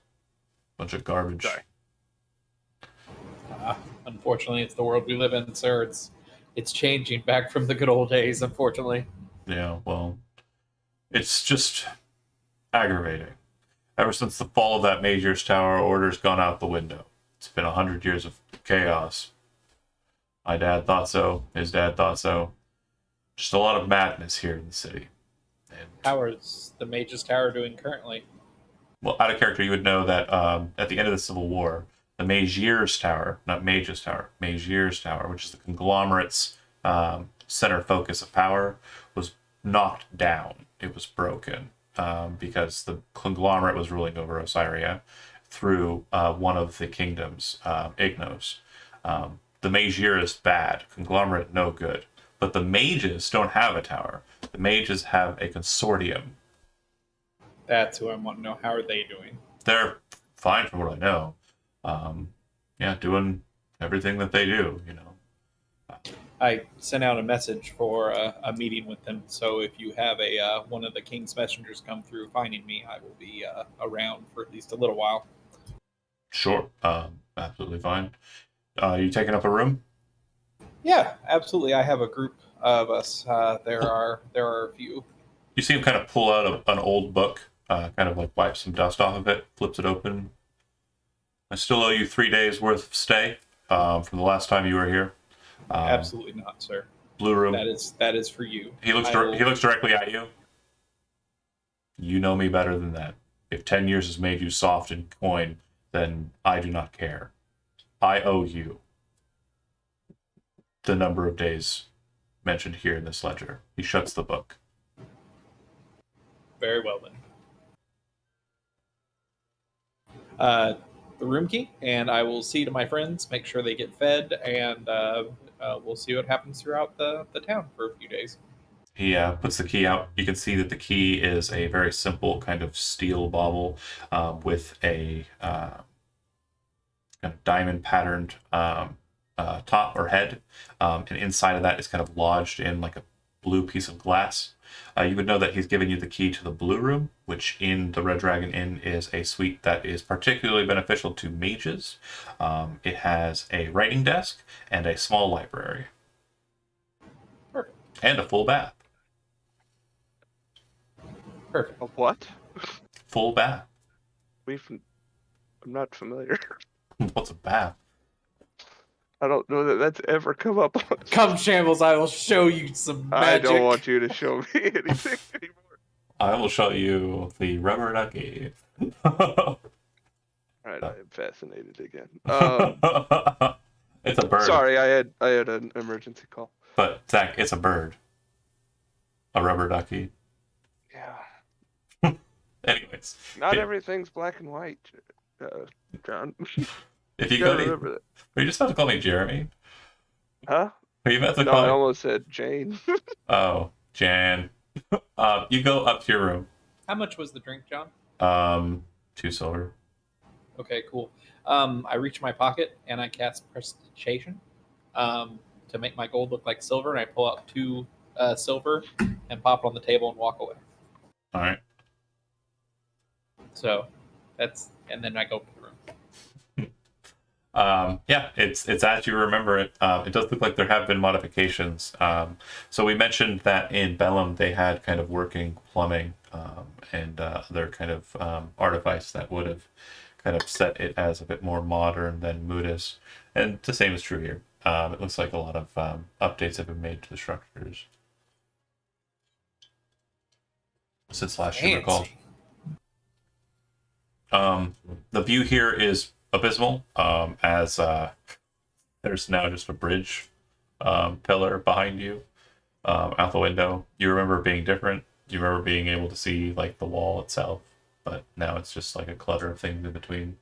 bunch of garbage. Sorry. Unfortunately, it's the world we live in, sir. It's changing back from the good old days, unfortunately. Yeah, well, it's just aggravating. Ever since the fall of that Major's Tower, order's gone out the window. It's been 100 years of chaos. My dad thought so. His dad thought so. Just a lot of madness here in the city. And, How is the Mage's Tower doing currently? well, out of character, you would know that at the end of the Civil War, the Magier's Tower, not Mage's Tower, Magier's Tower, which is the conglomerate's center focus of power, was knocked down. It was broken. Because the conglomerate was ruling over Osiria through one of the kingdoms, Ignos. The Magier is bad, conglomerate no good. But the mages don't have a tower. The mages have a consortium. That's who I want to know. How are they doing? They're fine from what I know. Doing everything that they do, you know. I sent out a message for a meeting with them. So if you have one of the King's messengers come through finding me, I will be around for at least a little while. Sure, absolutely fine. You taking up a room? Yeah, absolutely. I have a group of us. There are a few. You see him kind of pull out an old book, kind of like wipe some dust off of it, flips it open. I still owe you 3 days worth of stay from the last time you were here. Absolutely not, sir. Blue room. That is for you. He looks directly at you. You know me better than that. If 10 years has made you soft in coin, then I do not care. I owe you the number of days mentioned here in this ledger. He shuts the book. Very well then. The room key, and I will see to my friends, make sure they get fed, and we'll see what happens throughout the town for a few days. He puts the key out. You can see that the key is a very simple kind of steel bauble with a kind of diamond patterned top or head, and inside of that is kind of lodged in like a blue piece of glass. You would know that he's given you the key to the Blue Room, which in the Red Dragon Inn is a suite that is particularly beneficial to mages. It has a writing desk and a small library. And a full bath. Perfect. A what? Full bath. I'm not familiar. What's a bath? I don't know that that's ever come up on. Come, Shambles, I will show you some magic. I don't want you to show me anything anymore. I will show you the rubber ducky. All right, I am fascinated again. It's a bird. Sorry, I had an emergency call. But Zach, it's a bird. A rubber ducky. Yeah. Anyways, Not Yeah. everything's black and white, John. if you You go gotta to, remember that. are you just about to call me Jeremy? Huh? Are you about to No, call I me? almost said Jane. Oh, Jan. You go up to your room. How much was the drink, John? 2 silver. Okay, cool. I reach my pocket and I cast Prestidigitation to make my gold look like silver, and I pull out 2 silver and pop it on the table and walk away. All right. So that's, and then I go to the room. Yeah, it's as you remember it. It does look like there have been modifications. So we mentioned that in Bellum they had kind of working plumbing and other kind of artifice that would have kind of set it as a bit more modern than Mudis. And the same is true here. It looks like a lot of updates have been made to the structures since last year recall. The view here is abysmal, as there's now just a bridge pillar behind you out the window. You remember it being different. You remember being able to see like the wall itself, but now it's just like a clutter of things in between.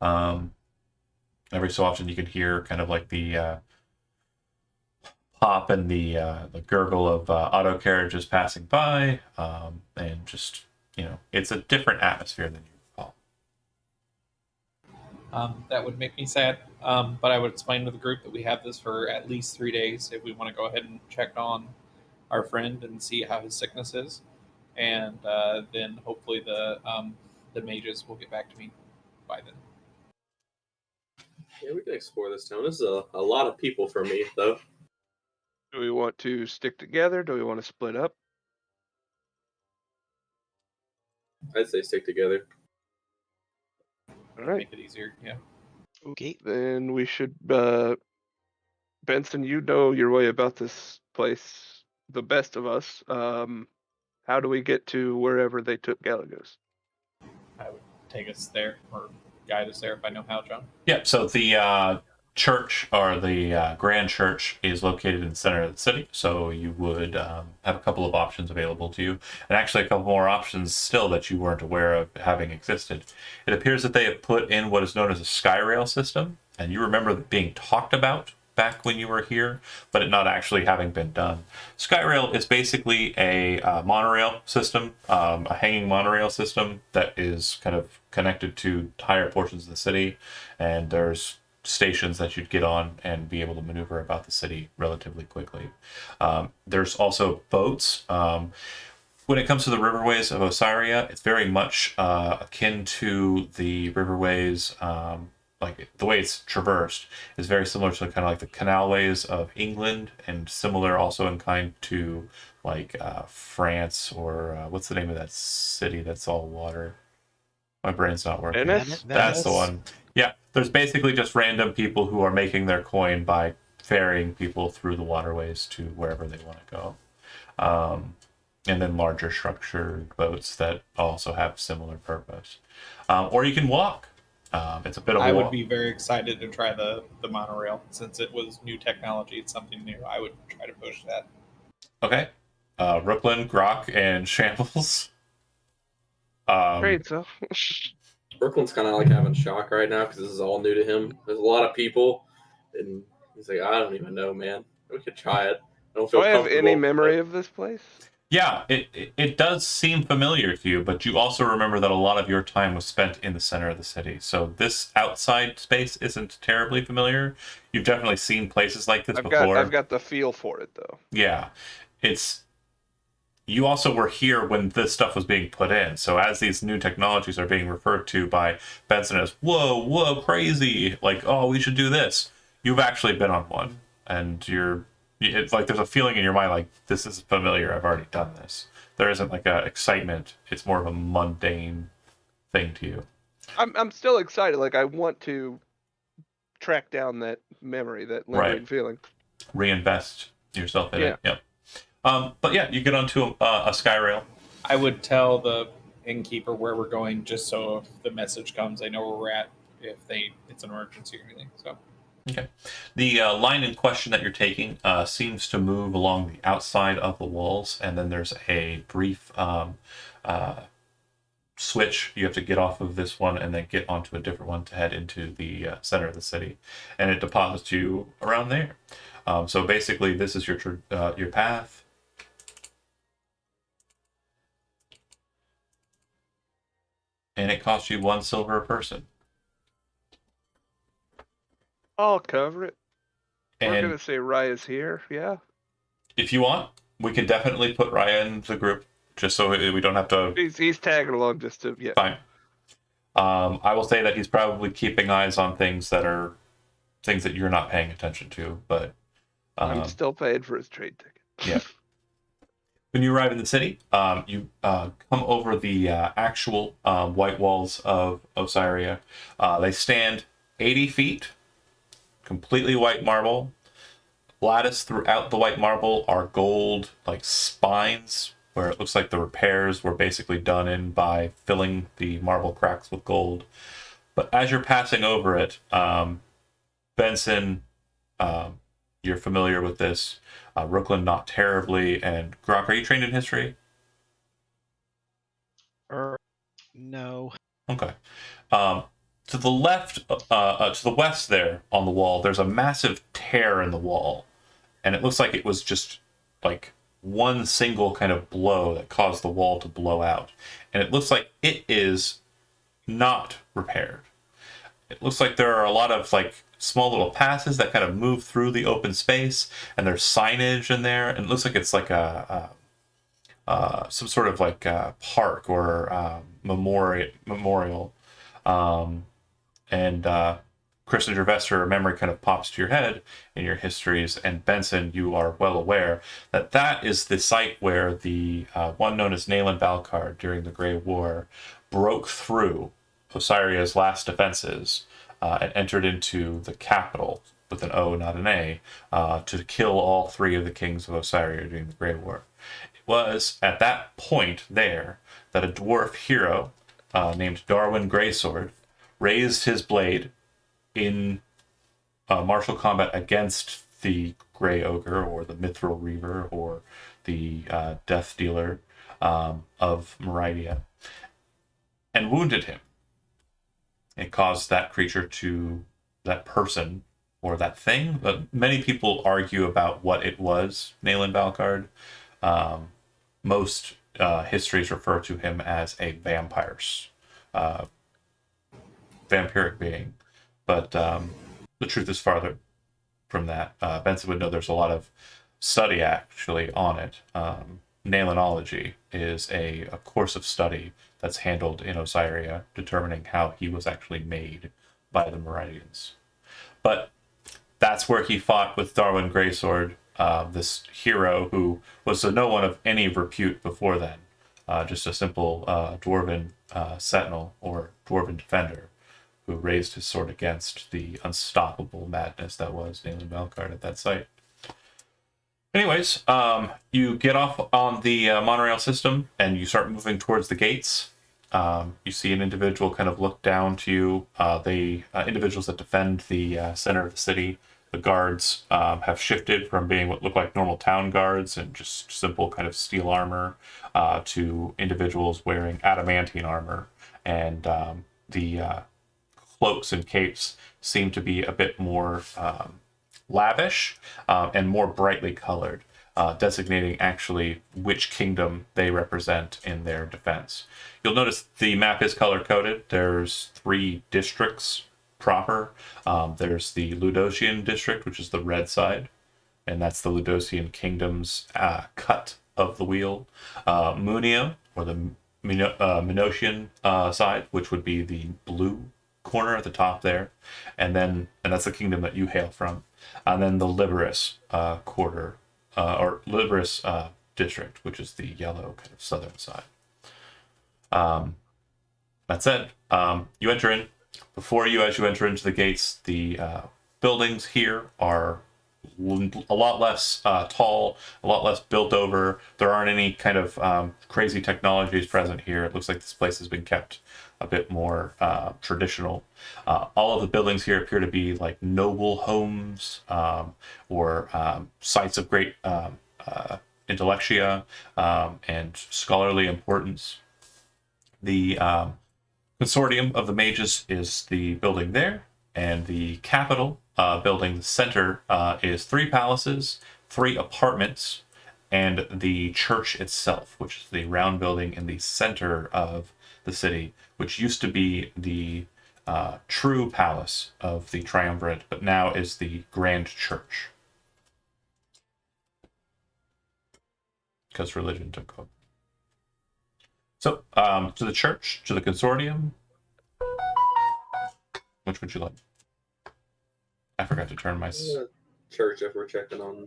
Every so often you can hear kind of like the pop and the gurgle of auto carriages passing by, and just, you know, it's a different atmosphere than you recall. That would make me sad, but I would explain to the group that we have this for at least 3 days if we want to go ahead and check on our friend and see how his sickness is, and then hopefully the mages will get back to me by then. Yeah, we can explore this town. This is a lot of people for me, though. Do we want to stick together? Do we want to split up? I'd say stick together. All right. Make it easier, yeah. Okay. Then we should, Benson, you know your way about this place the best of us. How do we get to wherever they took Galagos? I would take us there or guide us there if I know how, John. Yeah, so the church, or the grand church, is located in the center of the city, so you would have a couple of options available to you, and actually a couple more options still that you weren't aware of having existed. It appears that they have put in what is known as a Skyrail system, and you remember it being talked about back when you were here, but it not actually having been done. Skyrail is basically a monorail system, a hanging monorail system that is kind of connected to higher portions of the city, and there's stations that you'd get on and be able to maneuver about the city relatively quickly. There's also boats. When it comes to the riverways of Osiria, it's very much akin to the riverways, like the way it's traversed is very similar to kind of like the canalways of England, and similar also in kind to like France, or what's the name of that city that's all water? My brain's not working. Venice? That's the one. Yeah, there's basically just random people who are making their coin by ferrying people through the waterways to wherever they want to go. And then larger structured boats that also have similar purpose. Or you can walk. It's a bit of a I would walk. be very excited to try the monorail since it was new technology. It's something new. I would try to push that. Okay. Brooklyn, Grok, and Shambles. Great, so. Brooklyn's kind of like having shock right now because this is all new to him. There's a lot of people, and he's like, I don't even know, man. We could try it. I don't feel Do I have comfortable. any memory of this place? Yeah, it does seem familiar to you, but you also remember that a lot of your time was spent in the center of the city. So this outside space isn't terribly familiar. You've definitely seen places like this before. I've got the feel for it though. Yeah, you also were here when this stuff was being put in. So as these new technologies are being referred to by Benson as, whoa, crazy, like, oh, we should do this. You've actually been on one, and you're It's like there's a feeling in your mind like this is familiar. I've already done this. There isn't like a excitement. It's more of a mundane thing to you. I'm still excited. Like I want to track down that memory, that lingering Right. feeling. Reinvest yourself in Yeah. it. Yep. But yeah, you get onto a Skyrail. I would tell the innkeeper where we're going, just so if the message comes, they know where we're at. If it's an emergency or anything. So Okay. The line in question that you're taking seems to move along the outside of the walls, and then there's a brief switch. You have to get off of this one and then get onto a different one to head into the center of the city, and it deposits you around there. So basically, this is your path. And it costs you 1 silver a person. I'll cover it. We're And gonna say Raya's here. Yeah. if you want, we can definitely put Raya in the group, just so we don't have to. He's tagging along just to Fine. I will say that he's probably keeping eyes on things that you're not paying attention to, but I'm still paying for his trade ticket. Yeah. When you arrive in the city, you come over the actual white walls of Osiria. They stand 80 feet, completely white marble. Lattice throughout the white marble are gold, like spines, where it looks like the repairs were basically done in by filling the marble cracks with gold. But as you're passing over it, Benson, you're familiar with this. Brooklyn, not terribly. And Grok, are you trained in history? No. Okay. To the left, to the west there on the wall, there's a massive tear in the wall. And it looks like it was just like one single kind of blow that caused the wall to blow out. And it looks like it is not repaired. It looks like there are a lot of like small little passes that kind of move through the open space, and there's signage in there, and it looks like it's like some sort of like park or memorial. Kristen Gervester, a memory kind of pops to your head in your histories, and Benson, you are well aware that is the site where the one known as Nayland Balcard during the Grey War broke through Osiria's last defenses and entered into the capital with an O, not an A, to kill all 3 of the kings of Osiria during the Grey War. It was at that point there that a dwarf hero named Darwin Greysword raised his blade in martial combat against the Grey Ogre, or the Mithril Reaver, or the Death Dealer of Meridia, and wounded him. It caused that creature that person, or that thing, but many people argue about what it was, Nayland Balcard. Most histories refer to him as a vampiric being. But the truth is farther from that. Benson would know there's a lot of study actually on it. Naylanology is a course of study that's handled in Osiria, determining how he was actually made by the Meridians. But that's where he fought with Darwin Greysword, this hero who was no one of any repute before then, just a simple dwarven sentinel or dwarven defender who raised his sword against the unstoppable madness that was Nayland Balcard at that site. Anyways, you get off on the monorail system and you start moving towards the gates. You see an individual kind of look down to you. The individuals that defend the center of the city, the guards, have shifted from being what look like normal town guards and just simple kind of steel armor to individuals wearing adamantine armor. And the cloaks and capes seem to be a bit more lavish and more brightly colored, designating actually which kingdom they represent in their defense. You'll notice the map is color-coded. There's 3 districts proper. There's the Ludocian district, which is the red side, and that's the Ludocian kingdom's cut of the wheel. Munio, or the Minotian side, which would be the blue corner at the top there, and that's the kingdom that you hail from, and then the Liberus quarter or Liberus district, which is the yellow kind of southern side. That said, you enter in. Before you, as you enter into the gates, the buildings here are a lot less tall, a lot less built over. There aren't any kind of crazy technologies present here. It looks like this place has been kept a bit more traditional. All of the buildings here appear to be like noble homes or sites of great intellectia and scholarly importance. The Consortium of the Mages is the building there, and the Capitol building, the center, is 3 palaces, 3 apartments, and the church itself, which is the round building in the center of the city, which used to be the true palace of the Triumvirate, but now is the Grand Church. Because religion took over. So, to the church, to the consortium, which would you like? I forgot to turn my... Church, if we're checking on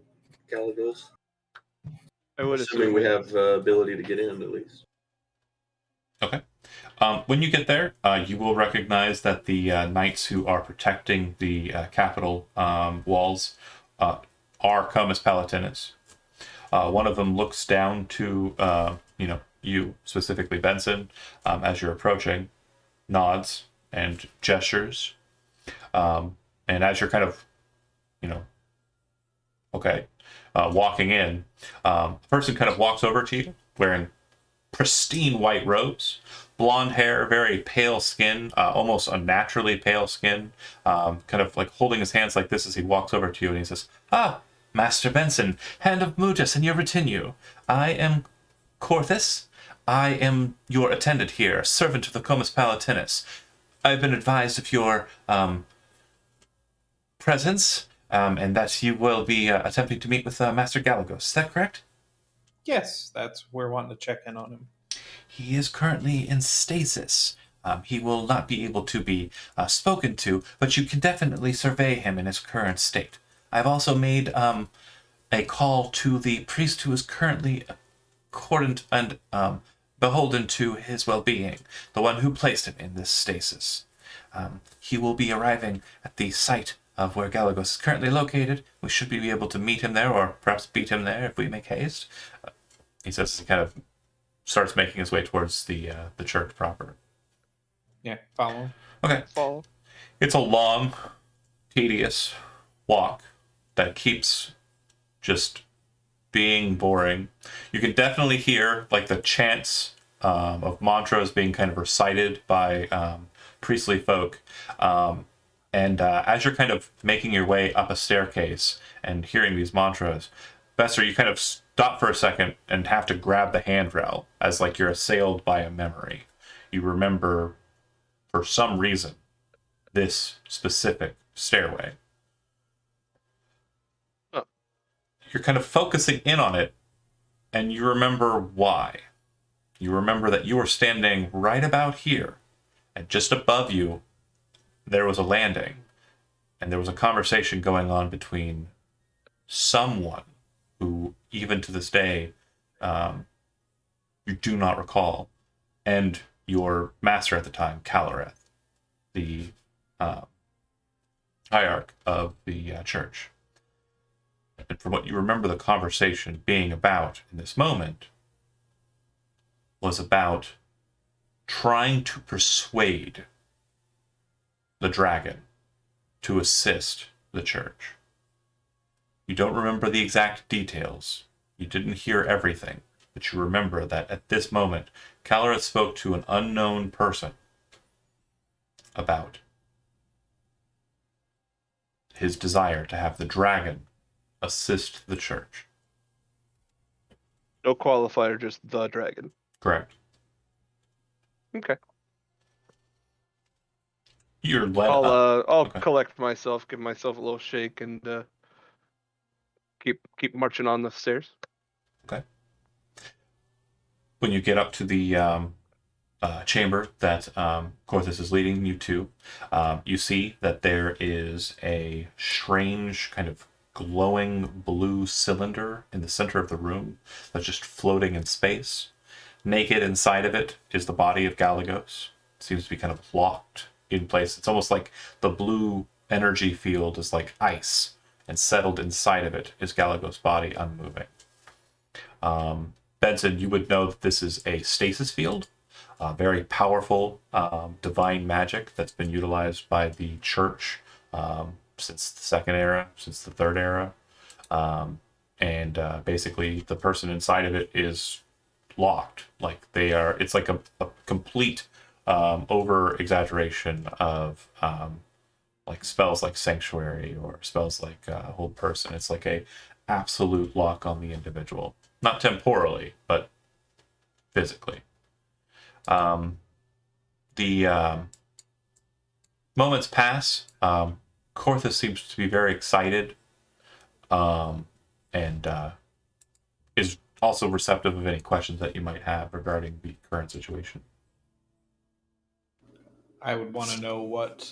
Galagos. I would Assuming assume we have ability to get in, at least. Okay. When you get there, you will recognize that the knights who are protecting the capital walls are Comus Palatinus. One of them looks down to, you, specifically Benson, as you're approaching, nods and gestures. And as you're kind of, walking in, a person kind of walks over to you wearing pristine white robes, blonde hair, very pale skin, almost unnaturally pale skin, kind of like holding his hands like this as he walks over to you and he says, Master Benson, Hand of Mutus and your retinue. I am Corthus. I am your attendant here, servant of the Comus Palatinus. I've been advised of your presence, and that you will be attempting to meet with Master Galagos. Is that correct? Yes, we're wanting to check in on him. He is currently in stasis. He will not be able to be spoken to, but you can definitely survey him in his current state. I've also made a call to the priest who is currently accordant and beholden to his well-being, the one who placed him in this stasis. He will be arriving at the site of where Galagos is currently located. We should be able to meet him there, or perhaps beat him there if we make haste. He says as he kind of starts making his way towards the church proper. Yeah, follow him. Okay. Follow. It's a long, tedious walk that keeps just being boring. You can definitely hear like the chants of mantras being kind of recited by priestly folk. And as you're kind of making your way up a staircase and hearing these mantras, Besser, you kind of stop for a second and have to grab the handrail as like you're assailed by a memory. You remember, for some reason, this specific stairway. You're kind of focusing in on it, and you remember why. You remember that you were standing right about here, and just above you, there was a landing, and there was a conversation going on between someone who, even to this day, you do not recall, and your master at the time, Calareth, the hierarch of the church. And from what you remember the conversation being about in this moment, was about trying to persuade the dragon to assist the church. You don't remember the exact details. You didn't hear everything, but you remember that at this moment, Calareth spoke to an unknown person about his desire to have the dragon assist the church. No qualifier, just the dragon. Correct. Okay. You're led I'll up. I'll Okay. collect myself, give myself a little shake, and keep marching on the stairs. Okay. When you get up to the chamber that Corthus is leading you to, you see that there is a strange kind of glowing blue cylinder in the center of the room that's just floating in space. Naked inside of it is the body of Galagos. It seems to be kind of locked in place. It's almost like the blue energy field is like ice, and settled inside of it is Galagos' body, unmoving. Benson, you would know that this is a stasis field, very powerful divine magic that's been utilized by the church since the second era, since the third era. And basically the person inside of it is locked. Like they are, it's like a complete over exaggeration of like spells like sanctuary or spells like hold person. It's like a absolute lock on the individual, not temporally, but physically. The moments pass. Corthus seems to be very excited, and is also receptive of any questions that you might have regarding the current situation. I would want to know what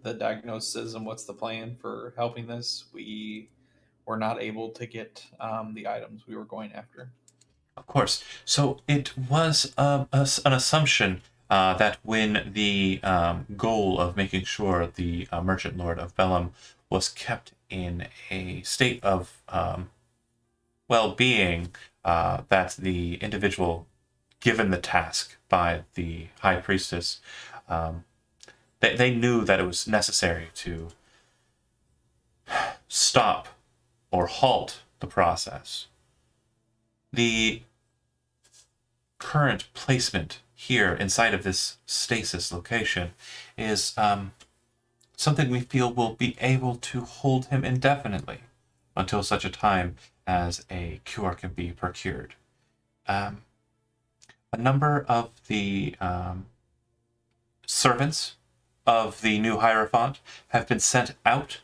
the diagnosis is and what's the plan for helping this. We were not able to get the items we were going after. Of course. So it was an assumption that when the goal of making sure the merchant lord of Bellum was kept in a state of well-being, that the individual given the task by the high priestess, they knew that it was necessary to stop or halt the process. The current placement here inside of this stasis location is something we feel will be able to hold him indefinitely until such a time as a cure can be procured. A number of the servants of the new Hierophant have been sent out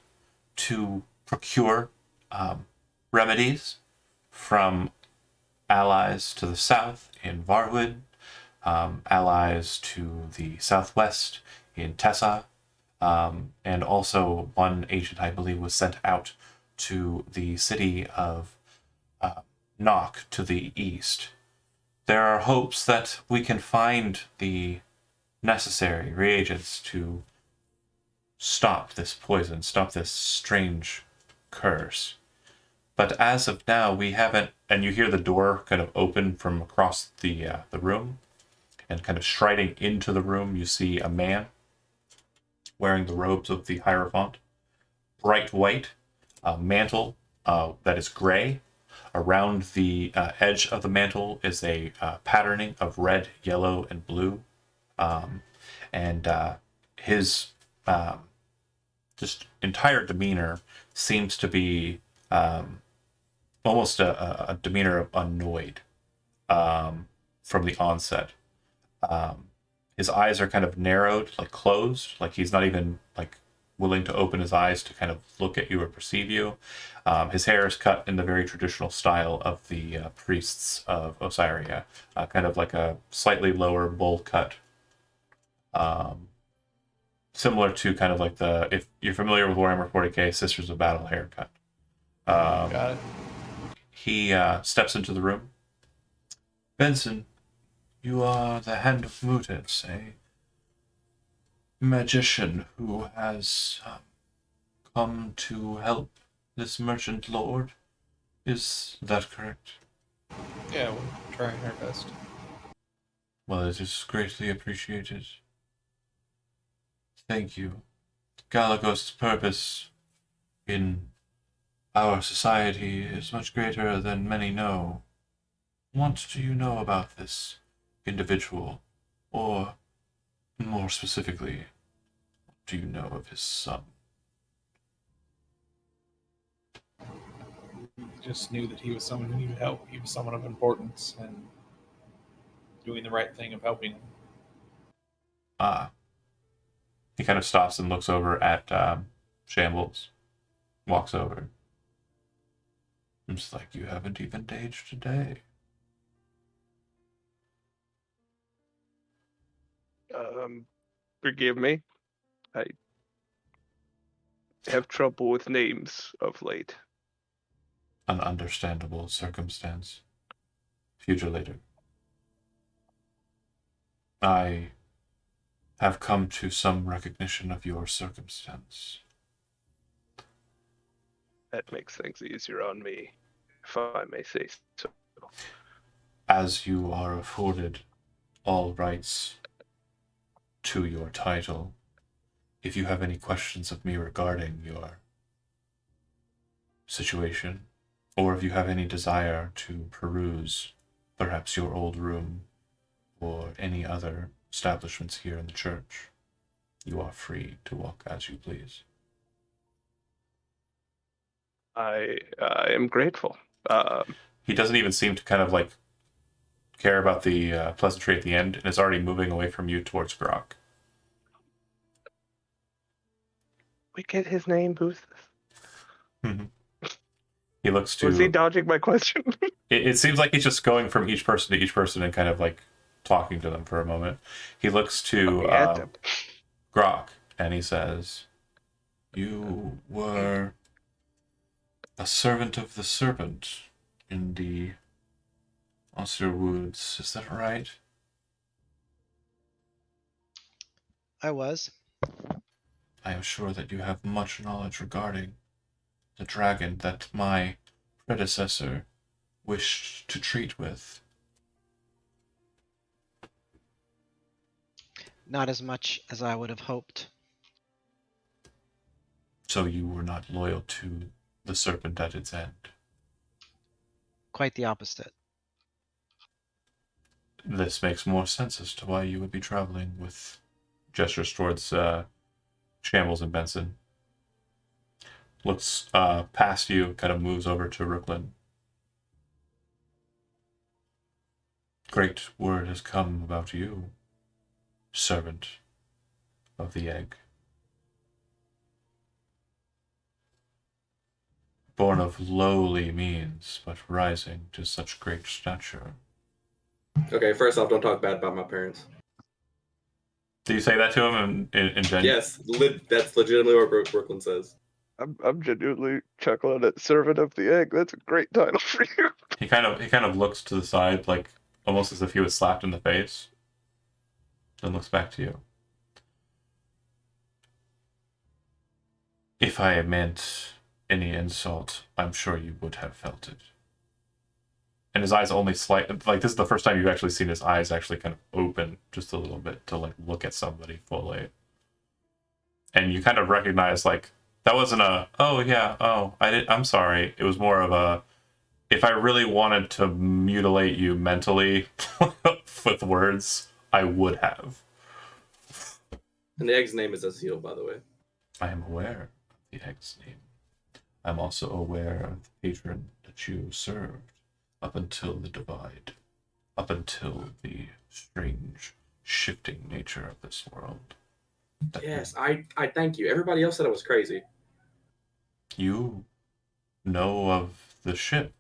to procure remedies from allies to the south in Varwood, allies to the southwest in Tessa, and also one agent, I believe, was sent out to the city of Knock to the east. There are hopes that we can find the necessary reagents to stop this poison, stop this strange curse. But as of now, we haven't, and you hear the door kind of open from across the room, and kind of striding into the room, you see a man wearing the robes of the Hierophant, bright white, mantle that is gray. Around the edge of the mantle is a patterning of red, yellow, and blue. And his just entire demeanor seems to be almost a demeanor of annoyed from the onset. His eyes are kind of narrowed, like closed, like he's not even like willing to open his eyes to kind of look at you or perceive you. His hair is cut in the very traditional style of the priests of Osiria, kind of like a slightly lower bowl cut. Similar to kind of like the, if you're familiar with Warhammer 40k, Sisters of Battle haircut. Got it. He steps into the room. Benson, you are the Hand of Mutis, a magician who has come to help this merchant lord. Is that correct? Yeah, we're trying our best. Well, it is greatly appreciated. Thank you. Galagos' purpose in our society is much greater than many know. What do you know about this individual? Or, more specifically, what do you know of his son? Just knew that he was someone who needed help. He was someone of importance, and doing the right thing of helping him. Ah. He kind of stops and looks over at Shambles. Walks over. It's like you haven't even aged a day. Forgive me. I have trouble with names of late. An understandable circumstance. Future later. I have come to some recognition of your circumstance. That makes things easier on me, if I may say so. As you are afforded all rights to your title, if you have any questions of me regarding your situation, or if you have any desire to peruse perhaps your old room or any other establishments here in the church, you are free to walk as you please. I am grateful. He doesn't even seem to kind of like care about the pleasantry at the end, and is already moving away from you towards Grok. We get his name. Who's this? He looks to. Was he dodging my question? It seems like he's just going from each person to each person and kind of like talking to them for a moment. He looks to Grok and he says, "You were a servant of the serpent in the Oster Woods, is that right?" I was. I am sure that you have much knowledge regarding the dragon that my predecessor wished to treat with. Not as much as I would have hoped. So you were not loyal to the serpent at its end. Quite the opposite. This makes more sense as to why you would be traveling with gestures towards Shambles and Benson. Looks past you, kind of moves over to Rooklyn. Great word has come about you, servant of the egg. Born of lowly means, but rising to such great stature. Okay, first off, don't talk bad about my parents. Do you say that to him in Gen? Yes, that's legitimately what Brooklyn says. I'm genuinely chuckling at Servant of the Egg. That's a great title for you. He kind of looks to the side, like almost as if he was slapped in the face, then looks back to you. If I meant any insult, I'm sure you would have felt it. And his eyes only like this is the first time you've actually seen his eyes actually kind of open just a little bit to like look at somebody fully. And you kind of recognize like that wasn't a I'm sorry. It was more of a if I really wanted to mutilate you mentally with words, I would have. And the egg's name is Azil, by the way. I am aware of the egg's name. I'm also aware of the patron that you served up until the divide, up until the strange shifting nature of this world. Yes, I thank you. Everybody else said I was crazy. You know of the shift.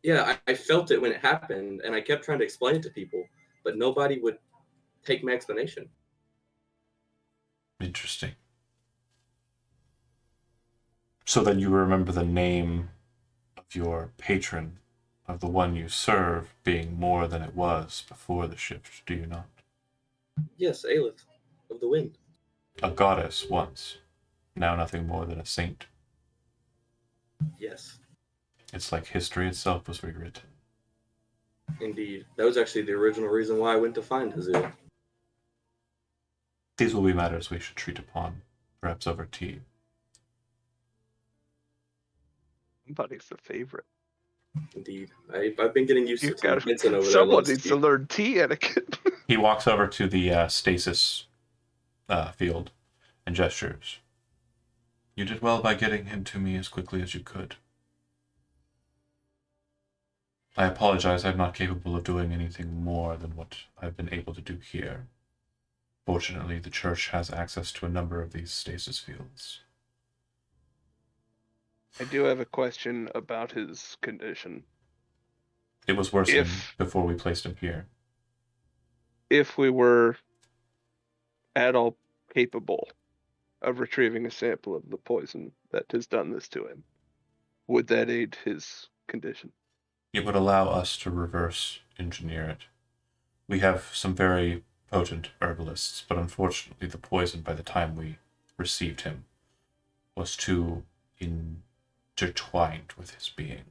Yeah, I felt it when it happened, and I kept trying to explain it to people, but nobody would take my explanation. Interesting. So then you remember the name of your patron, of the one you serve, being more than it was before the shift, do you not? Yes, Aelith of the Wind. A goddess once, now nothing more than a saint. Yes, It's like history itself was rewritten. indeed. That was actually the original reason why I went to find Azil. These will be matters we should treat upon, perhaps over tea. Somebody's the favorite. Indeed. I've been getting used You to got Vincent over there. someone loves needs tea. to learn tea etiquette. He walks over to the stasis field and gestures. You did well by getting him to me as quickly as you could. I apologize, I'm not capable of doing anything more than what I've been able to do here. Fortunately, the church has access to a number of these stasis fields. I do have a question about his condition. It was worsening If- before we placed him here. If we were at all capable of retrieving a sample of the poison that has done this to him, would that aid his condition? It would allow us to reverse engineer it. We have some very potent herbalists, but unfortunately the poison, by the time we received him, was too intertwined with his being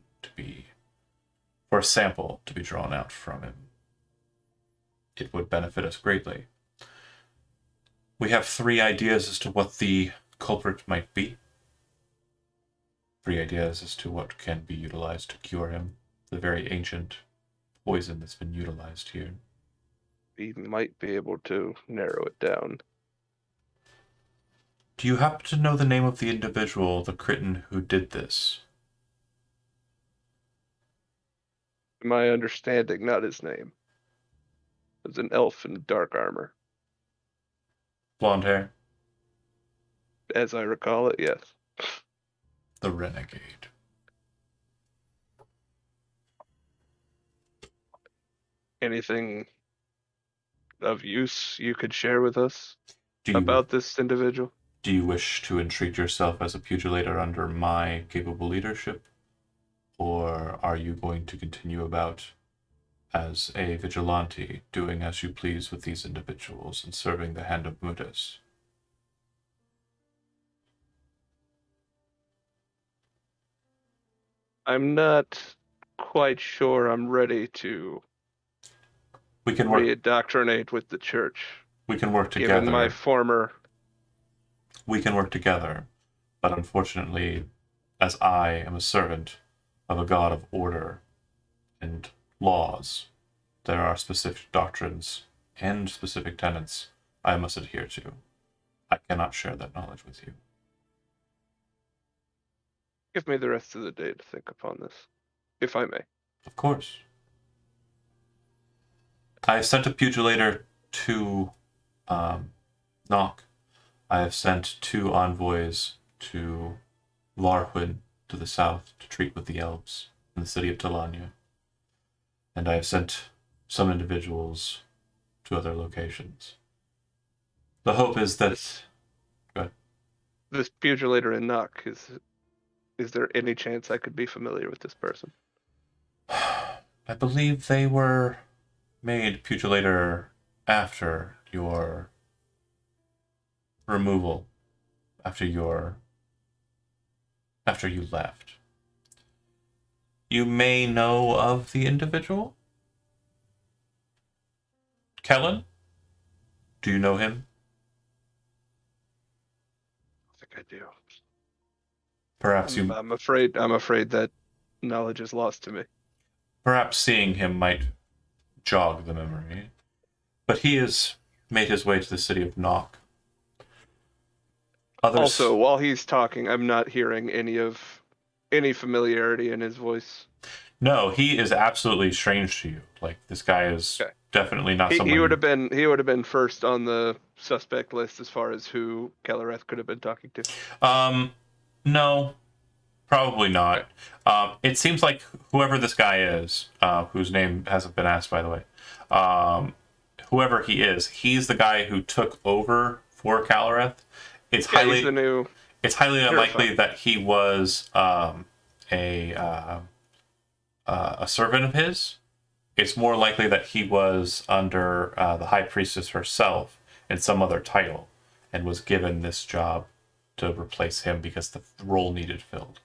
for a sample to be drawn out from him. It would benefit us greatly. We have 3 ideas as to what the culprit might be. 3 ideas as to what can be utilized to cure him. The very ancient poison that's been utilized here. We might be able to narrow it down. Do you happen to know the name of the individual, the Crichton, who did this? To my understanding, not his name. It was an elf in dark armor. Blonde hair? As I recall it, yes. The Renegade. Anything of use you could share with us Do you, about this individual? do you wish to entreat yourself as a pugilitor under my capable leadership? Or are you going to continue about as a vigilante, doing as you please with these individuals and serving the hand of Mudas? I'm not quite sure I'm ready to We can work. reindoctrinate with the church, We can work given together. my former. We can work together, but unfortunately, as I am a servant of a god of order and laws, there are specific doctrines and specific tenets I must adhere to. I cannot share that knowledge with you. Give me the rest of the day to think upon this, if I may. Of course. I have sent a pugilitor to Nock. I have sent 2 envoys to Larwyn to the south to treat with the elves in the city of Talania. And I have sent some individuals to other locations. The hope is that... This pugilitor in Nock, is there any chance I could be familiar with this person? I believe they were made pugilitor after your removal, after you left. You may know of the individual? Kellen? Do you know him? I think I do. Perhaps I'm afraid that knowledge is lost to me. Perhaps seeing him might jog the memory. But he has made his way to the city of Nock. Also, while he's talking, I'm not hearing any familiarity in his voice. No, he is absolutely strange to you. Like, this guy is definitely not someone... He would have been first on the suspect list as far as who Kellereth could have been talking to. No, probably not. It seems like whoever this guy is, whose name hasn't been asked, by the way, whoever he is, he's the guy who took over for Kellereth. It's highly unlikely that he was a servant of his. It's more likely that he was under the High Priestess herself in some other title and was given this job to replace him because the role needed filled.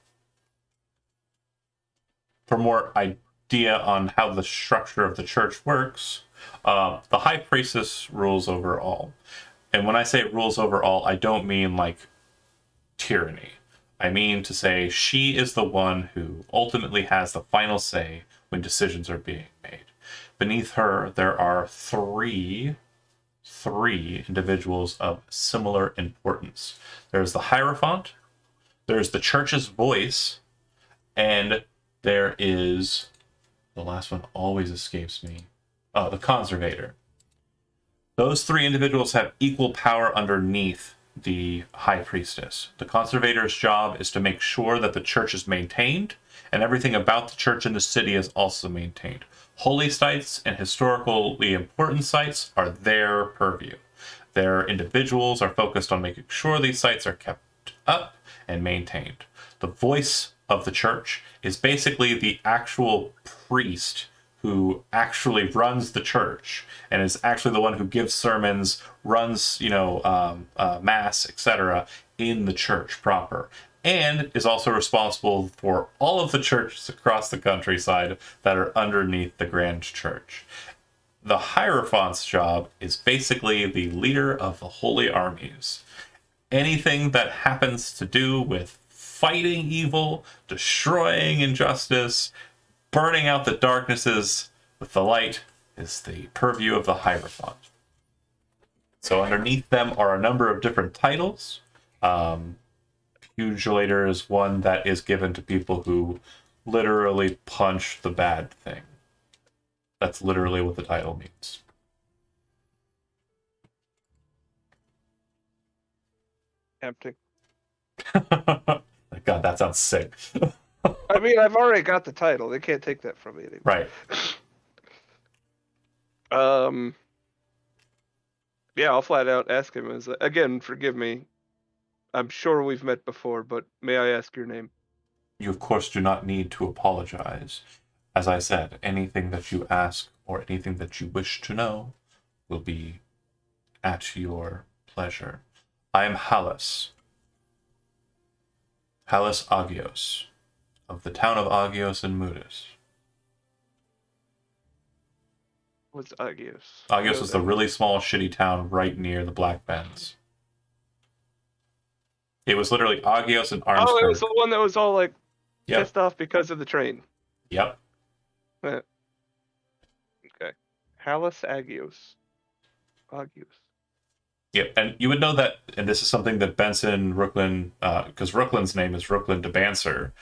For more idea on how the structure of the church works, the High Priestess rules over all. And when I say rules over all, I don't mean like tyranny. I mean to say she is the one who ultimately has the final say when decisions are being made. Beneath her, there are three individuals of similar importance. There's the Hierophant, there's the church's voice, and there is, the last one always escapes me, the Conservator. Those 3 individuals have equal power underneath the High Priestess. The Conservator's job is to make sure that the church is maintained, and everything about the church in the city is also maintained. Holy sites and historically important sites are their purview. Their individuals are focused on making sure these sites are kept up and maintained. The voice of the church is basically the actual priest who actually runs the church and is actually the one who gives sermons, runs, mass, etc., in the church proper, and is also responsible for all of the churches across the countryside that are underneath the grand church. The Hierophant's job is basically the leader of the holy armies. Anything that happens to do with fighting evil, destroying injustice, burning out the darknesses with the light is the purview of the Hierophant. So underneath them are a number of different titles. Pugilator is one that is given to people who literally punch the bad thing. That's literally what the title means. Tempting. God, that sounds sick. I mean, I've already got the title. They can't take that from me anymore. Right. Yeah, I'll flat out ask him. Again, forgive me. I'm sure we've met before, but may I ask your name? You, of course, do not need to apologize. As I said, anything that you ask or anything that you wish to know will be at your pleasure. I am Hallis. Hallis Agios, of the town of Agios in Mudis. What's Agios? Agios is the really small, shitty town right near the Black Bends. It was literally Agios and Armsburg. Oh, it was the one that was all like Yep. pissed off because of the train. Yep. Okay. Hallis Agios. Agios. Yep, and you would know that, and this is something that Benson, Rooklyn, because Rooklin's name is Rooklyn de Banser.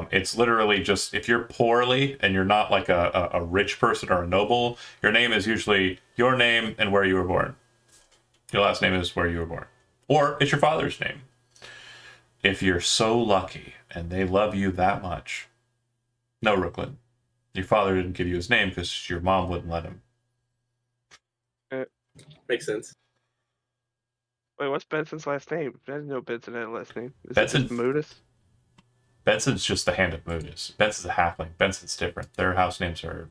It's literally just, if you're poorly and you're not like a rich person or a noble, your name is usually your name and where you were born. Your last name is where you were born. Or it's your father's name. If you're so lucky and they love you that much. No, Rooklyn. Your father didn't give you his name because your mom wouldn't let him. Makes sense. Wait, what's Benson's last name? I didn't know Benson had a last name. Is Benson- it just Modus? Benson's just the hand of Mudis. Benson's a halfling. Benson's different. Their house names are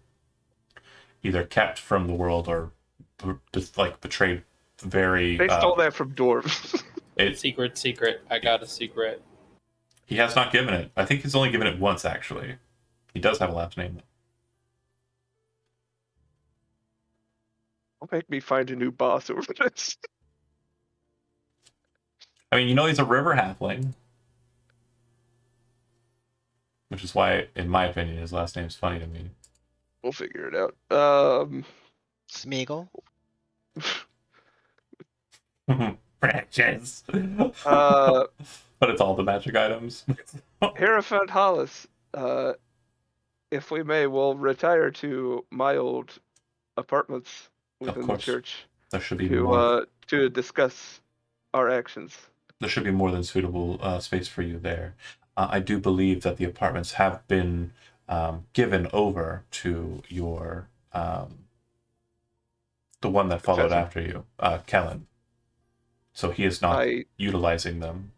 either kept from the world or just like betrayed very... They stole that from dwarves. Secret. I got a secret. He has not given it. I think he's only given it once, actually. He does have a last name, though. Don't make me find a new boss over this. I mean, he's a river halfling. Which is why, in my opinion, his last name's funny to me. We'll figure it out. Smeagol. Branches. Uh, But it's all the magic items. Hierophant Hollis, if we may, we'll retire to my old apartments within the course. church There should be more. to discuss our actions. There should be more than suitable space for you there. I do believe that the apartments have been given over to your the one that followed Professor. after you, Kellen. So he is not I utilizing them.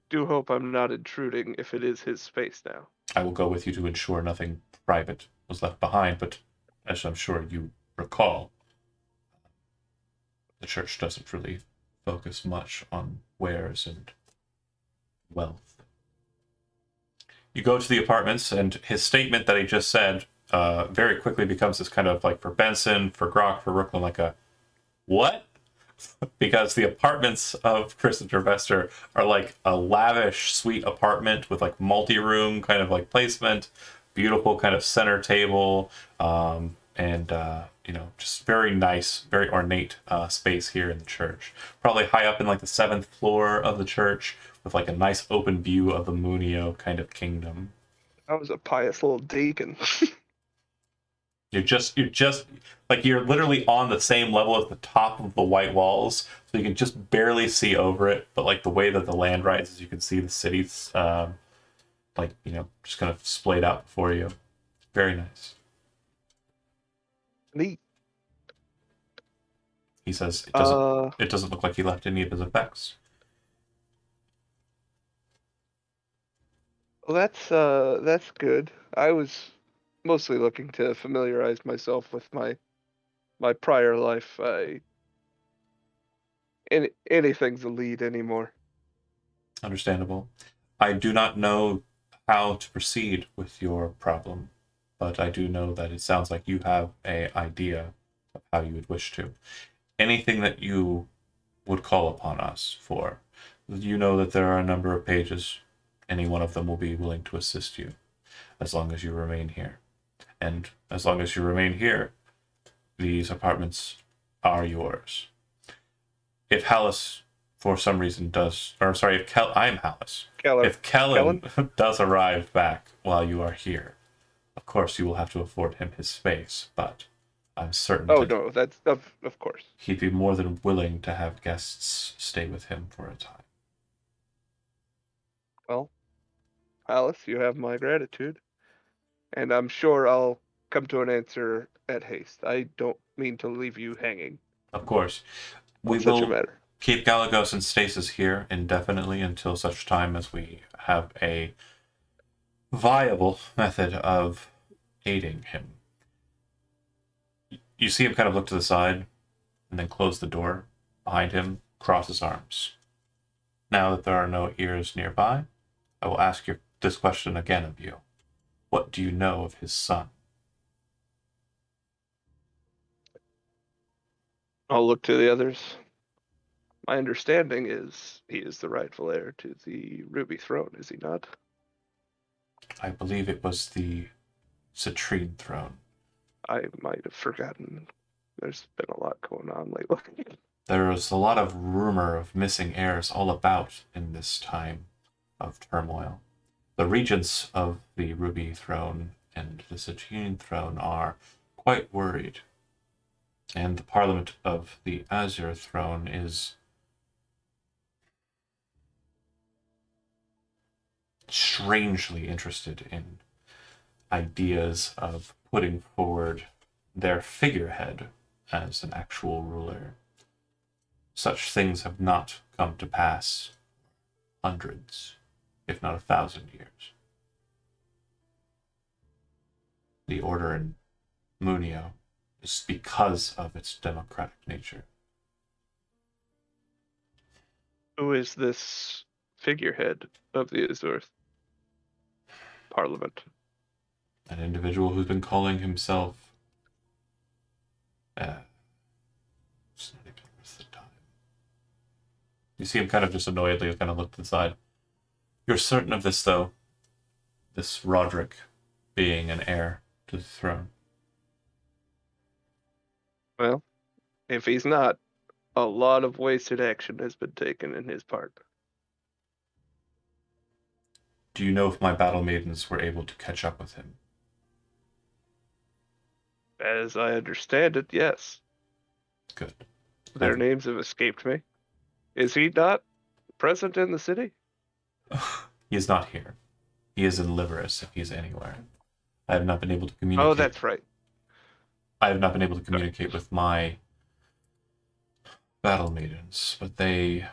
do hope I'm not intruding if it is his space now. I will go with you to ensure nothing private was left behind, but as I'm sure you recall, the church doesn't really focus much on wares and wealth. You go to the apartments, and his statement that he just said very quickly becomes this kind of like for Benson, for Grok, for Rooklyn, like a what? Because the apartments of Christopher Vester are like a lavish, sweet apartment with like multi-room kind of like placement, beautiful kind of center table, and just very nice, very ornate space here in the church. Probably high up in like the 7th floor of the church with like a nice open view of the Munio kind of kingdom. I was a pious little deacon. You're literally on the same level as the top of the white walls, so you can just barely see over it. But like the way that the land rises, you can see the cities, just kind of splayed out before you. Very nice. Neat. He says Uh, it doesn't look like he left any of his effects. well, that's good. I was mostly looking to familiarize myself with my prior life. Anything's a lead anymore. Understandable. I do not know how to proceed with your problem, but I do know that it sounds like you have an idea of how you would wish to. Anything that you would call upon us for, you know that there are a number of pages. Any one of them will be willing to assist you, as long as you remain here. And as long as you remain here, these apartments are yours. If Hallis, for some reason, I'm Hallis. If Kellen does arrive back while you are here, of course you will have to afford him his space, but I'm certain Oh that no, that's of course. he'd be more than willing to have guests stay with him for a time. Well, Alice, you have my gratitude, and I'm sure I'll come to an answer at haste. I don't mean to leave you hanging Of course, we on such a will matter. keep Galagos in stasis here indefinitely until such time as we have a viable method of aiding him. You see him kind of look to the side and then close the door behind him, cross his arms. Now that there are no ears nearby, I will ask this question again of you. What do you know of his son? I'll look to the others. My understanding is he is the rightful heir to the Ruby Throne, is he not? I believe it was the Citrine throne. I might have forgotten. There's been a lot going on lately. There is a lot of rumor of missing heirs all about in this time of turmoil. The regents of the Ruby throne and the Citrine throne are quite worried. And the parliament of the Azure throne is strangely interested in ideas of putting forward their figurehead as an actual ruler. Such things have not come to pass hundreds, if not 1,000 years. The order in Munio is because of its democratic nature. Who is this figurehead of the Azure Parliament? An individual who's been calling himself it's not even worth the time. You see him kind of just annoyedly kind of look to the side. You're certain of this, though? This Roderick being an heir to the throne? Well, if he's not, a lot of wasted action has been taken in his part. Do you know if my battle maidens were able to catch up with him? As I understand it, yes. Good. Their names have escaped me. Is he not present in the city? He is not here. He is in Liverus, if he's anywhere. I have not been able to communicate. Oh, that's right. I have not been able to communicate with my battle maidens, but they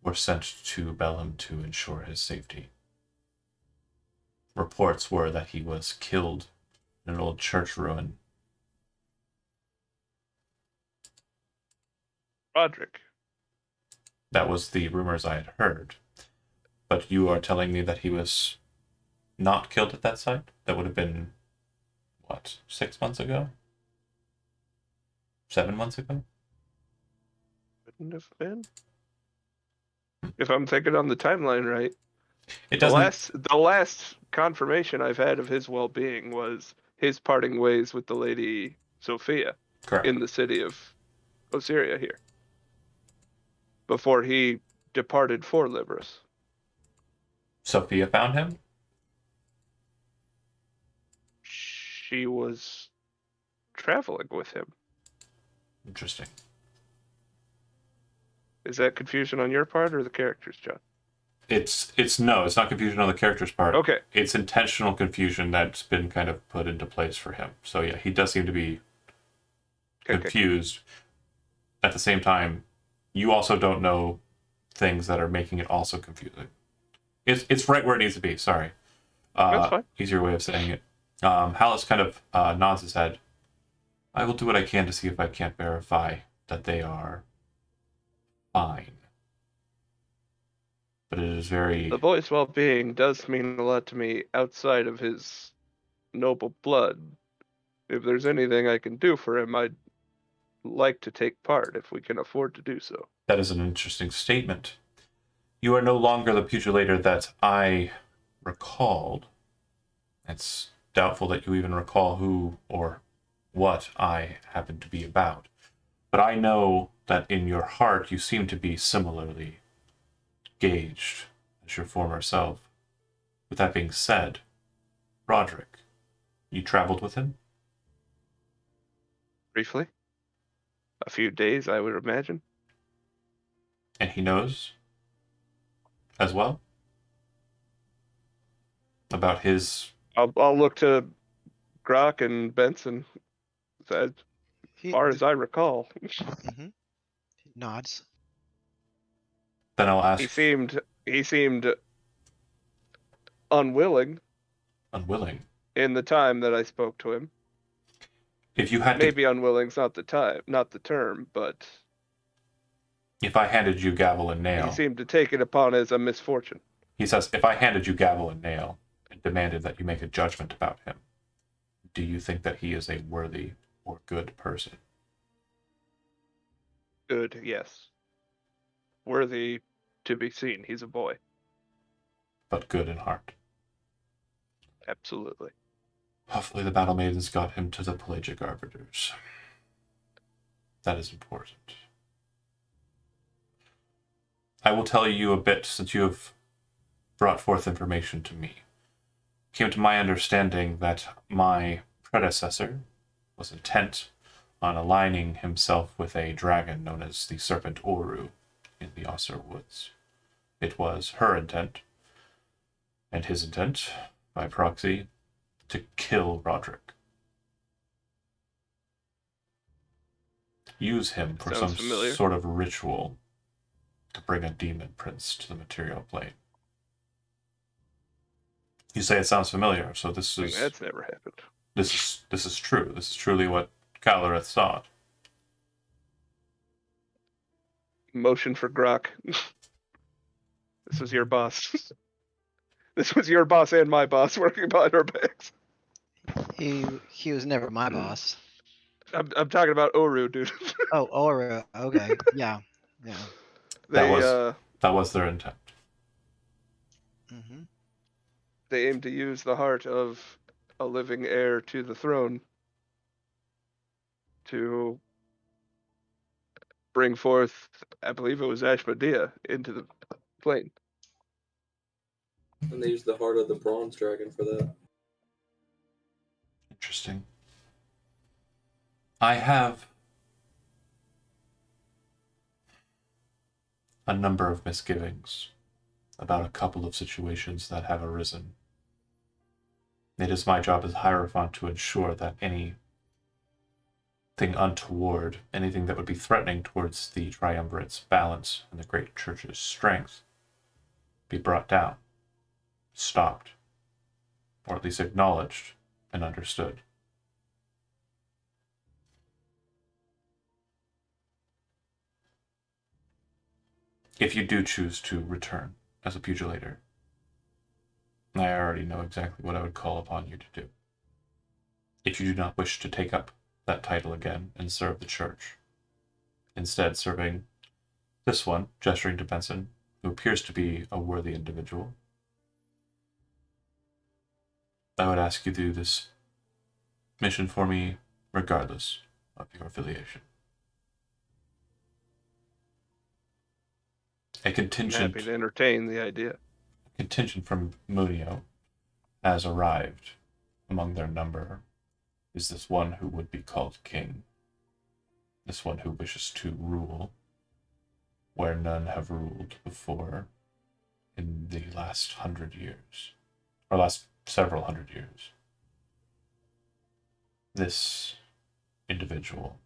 were sent to Bellum to ensure his safety. Reports were that he was killed in an old church ruin. Roderick. That was the rumors I had heard. But you are telling me that he was not killed at that site? That would have been, what, 6 months ago? 7 months ago? Wouldn't have been. If I'm thinking on the timeline right. It doesn't. The last confirmation I've had of his well-being was his parting ways with the Lady Sophia Correct. in the city of Osiria here. Before he departed for Liverus. Sophia found him? She was traveling with him. Interesting. Is that confusion on your part or the character's, John? It's not confusion on the character's part. Okay. It's intentional confusion that's been kind of put into place for him. So yeah, he does seem to be confused. at the same time, you also don't know things that are making it also confusing. It's right where it needs to be. Sorry. That's fine. Easier way of saying it. Hallis kind of nods his head. I will do what I can to see if I can't verify that they are fine. But it is very... The boy's well-being does mean a lot to me outside of his noble blood. If there's anything I can do for him, I'd like to take part if we can afford to do so. That is an interesting statement. You are no longer the pugiliator that I recalled. It's doubtful that you even recall who or what I happen to be about. But I know that in your heart you seem to be similarly gauged as your former self. With that being said, Roderick, you traveled with him? Briefly. A few days, I would imagine. And he knows as well about his... I'll look to Grok and Benson. As He far as I recall, mhm. Nods. Then I'll ask... he seemed unwilling unwilling. in the time that I spoke to him. If you had Maybe unwilling's not the term, but if I handed you gavel and nail... he seemed to take it upon as a misfortune. He says, if I handed you gavel and nail and demanded that you make a judgment about him, do you think that he is a worthy or good person? Good, yes. Worthy to be seen. He's a boy. But good in heart. Absolutely. Hopefully the battle maidens got him to the pelagic arbiters. That is important. I will tell you a bit since you have brought forth information to me. It came to my understanding that my predecessor was intent on aligning himself with a dragon known as the Serpent Oru in the Osir Woods. It was her intent, and his intent, by proxy, to kill Roderick. Use him for Sounds some familiar. sort of ritual to bring a demon prince to the material plane. You say it sounds familiar, so this I mean, is that's never happened. this is true. This is truly what Kalareth thought. Motion for Grok. This was your boss. This was your boss and my boss working behind our backs. He was never my boss. I'm talking about Oru, dude. Oh, Aura. Okay. Yeah. Yeah. They That was their intent. hmm they aim to use the heart of a living heir to the throne to bring forth, I believe it was Ashmodea, into the plane. And they use the heart of the bronze dragon for that. Interesting. I have a number of misgivings about a couple of situations that have arisen. It is my job as Hierophant to ensure that anything untoward, anything that would be threatening towards the Triumvirate's balance and the Great Church's strength, be brought down, stopped, or at least acknowledged and understood. If you do choose to return as a pugilator, I already know exactly what I would call upon you to do. If you do not wish to take up that title again and serve the church, instead serving this one, gesturing to Benson, who appears to be a worthy individual, I would ask you to do this mission for me regardless of your affiliation. A I'm contingent happy to entertain the idea. contingent from Munio has arrived. Among their number is this one who would be called king. This one who wishes to rule where none have ruled before in the last 100 years, or last several hundred years. This individual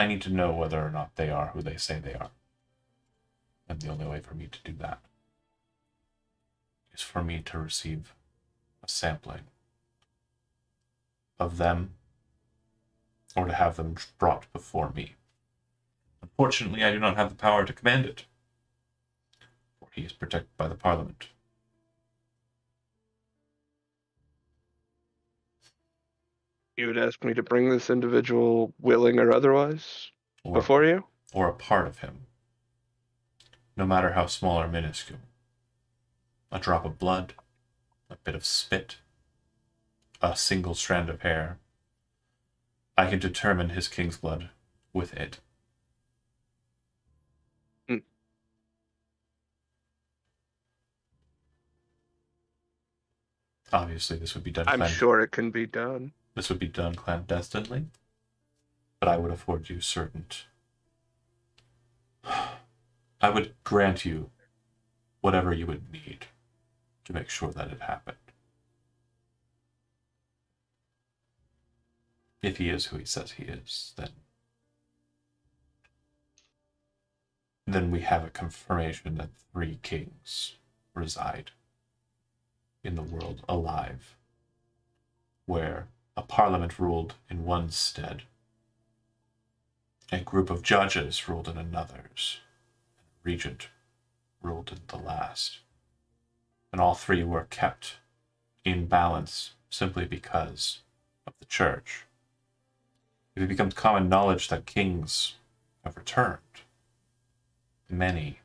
I need to know whether or not they are who they say they are. And the only way for me to do that is for me to receive a sampling of them or to have them brought before me. Unfortunately, I do not have the power to command it, for he is protected by the Parliament. You would ask me to bring this individual, willing or otherwise, before you? Or a part of him, no matter how small or minuscule. A drop of blood, a bit of spit, a single strand of hair. I can determine his king's blood with it. Obviously, this would be done. I'm sure it can be done. This would be done clandestinely, but I would afford you certain. I would grant you whatever you would need to make sure that it happened. If he is who he says he is, then we have a confirmation that 3 kings reside in the world alive, where a parliament ruled in one stead, a group of judges ruled in another's, and a regent ruled in the last. And all 3 were kept in balance simply because of the church. If it becomes common knowledge that kings have returned, many,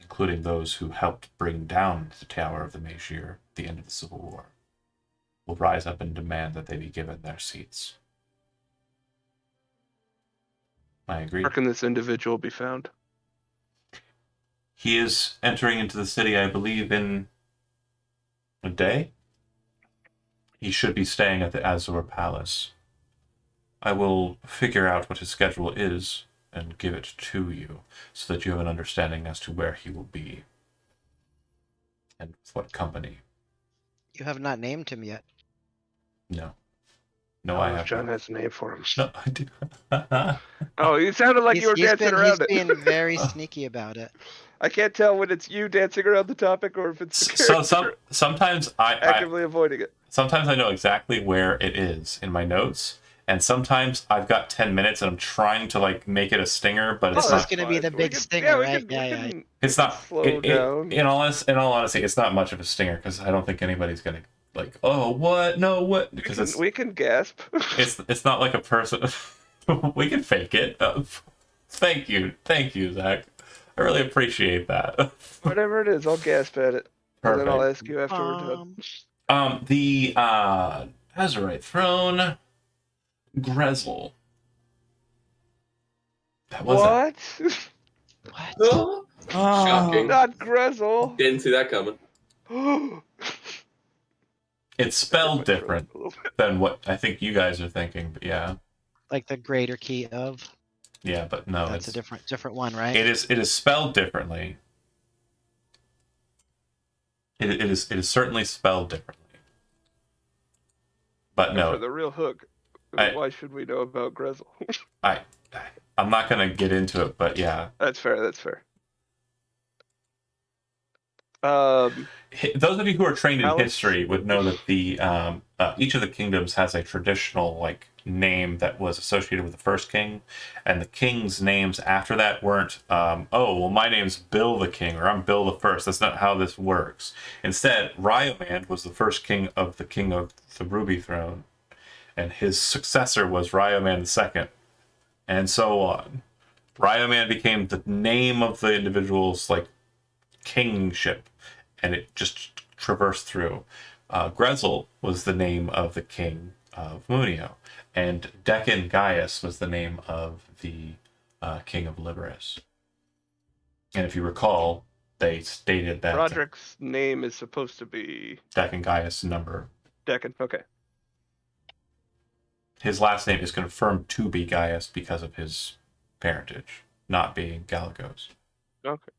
including those who helped bring down the Tower of the Maegir at the end of the Civil War, will rise up and demand that they be given their seats. I agree. Where can this individual be found? He is entering into the city, I believe, in a day. He should be staying at the Azure Palace. I will figure out what his schedule is and give it to you so that you have an understanding as to where he will be and with what company. You have not named him yet. No. No, I have John not. has a name for him. No, I do. Oh, you sounded like you were dancing around it. He's being very sneaky about it. I can't tell when it's you dancing around the topic or if it's the character Sometimes I actively avoiding it. sometimes I know exactly where it is in my notes, and sometimes I've got 10 minutes and I'm trying to like make it a stinger, but it's This not. is gonna be the We big can- stinger, we right? can- Yeah. It's not. slow down. In all honesty, it's not much of a stinger because I don't think anybody's gonna like. Oh, what? No, what? Because We can gasp. it's not like a person. We can fake it. Thank you, Zach. I really appreciate that. Whatever it is, I'll gasp at it. And then I'll Perfect. ask you after we're done. The Azurite throne, Grezel. That wasn't. What? What? Shocking. Not Grezel. Didn't see that coming. It's spelled different than what I think you guys are thinking, but yeah. Like the greater key of. Yeah, but no, That's it's a different one, right? it is spelled differently. It is certainly spelled differently. But For no, the real hook, why should we know about Grezel? I'm not gonna get into it, but yeah. That's fair. Those of you who are trained in Alice? history would know that the each of the kingdoms has a traditional like name that was associated with the first king, and the king's names after that weren't oh well my name's Bill the King or I'm Bill the First. That's not how this works. Instead, Ryomand was the first king of the Ruby Throne, and his successor was Ryomand the Second, and so on. Ryomand became the name of the individual's like kingship, and it just traversed through. Grezel was the name of the king of Munio, and Deccan Gaius was the name of the king of Liberis. And if you recall, they stated that Roderick's name is supposed to be Deccan Gaius number. Deccan. Okay. His last name is confirmed to be Gaius because of his parentage, not being Galagos. Okay.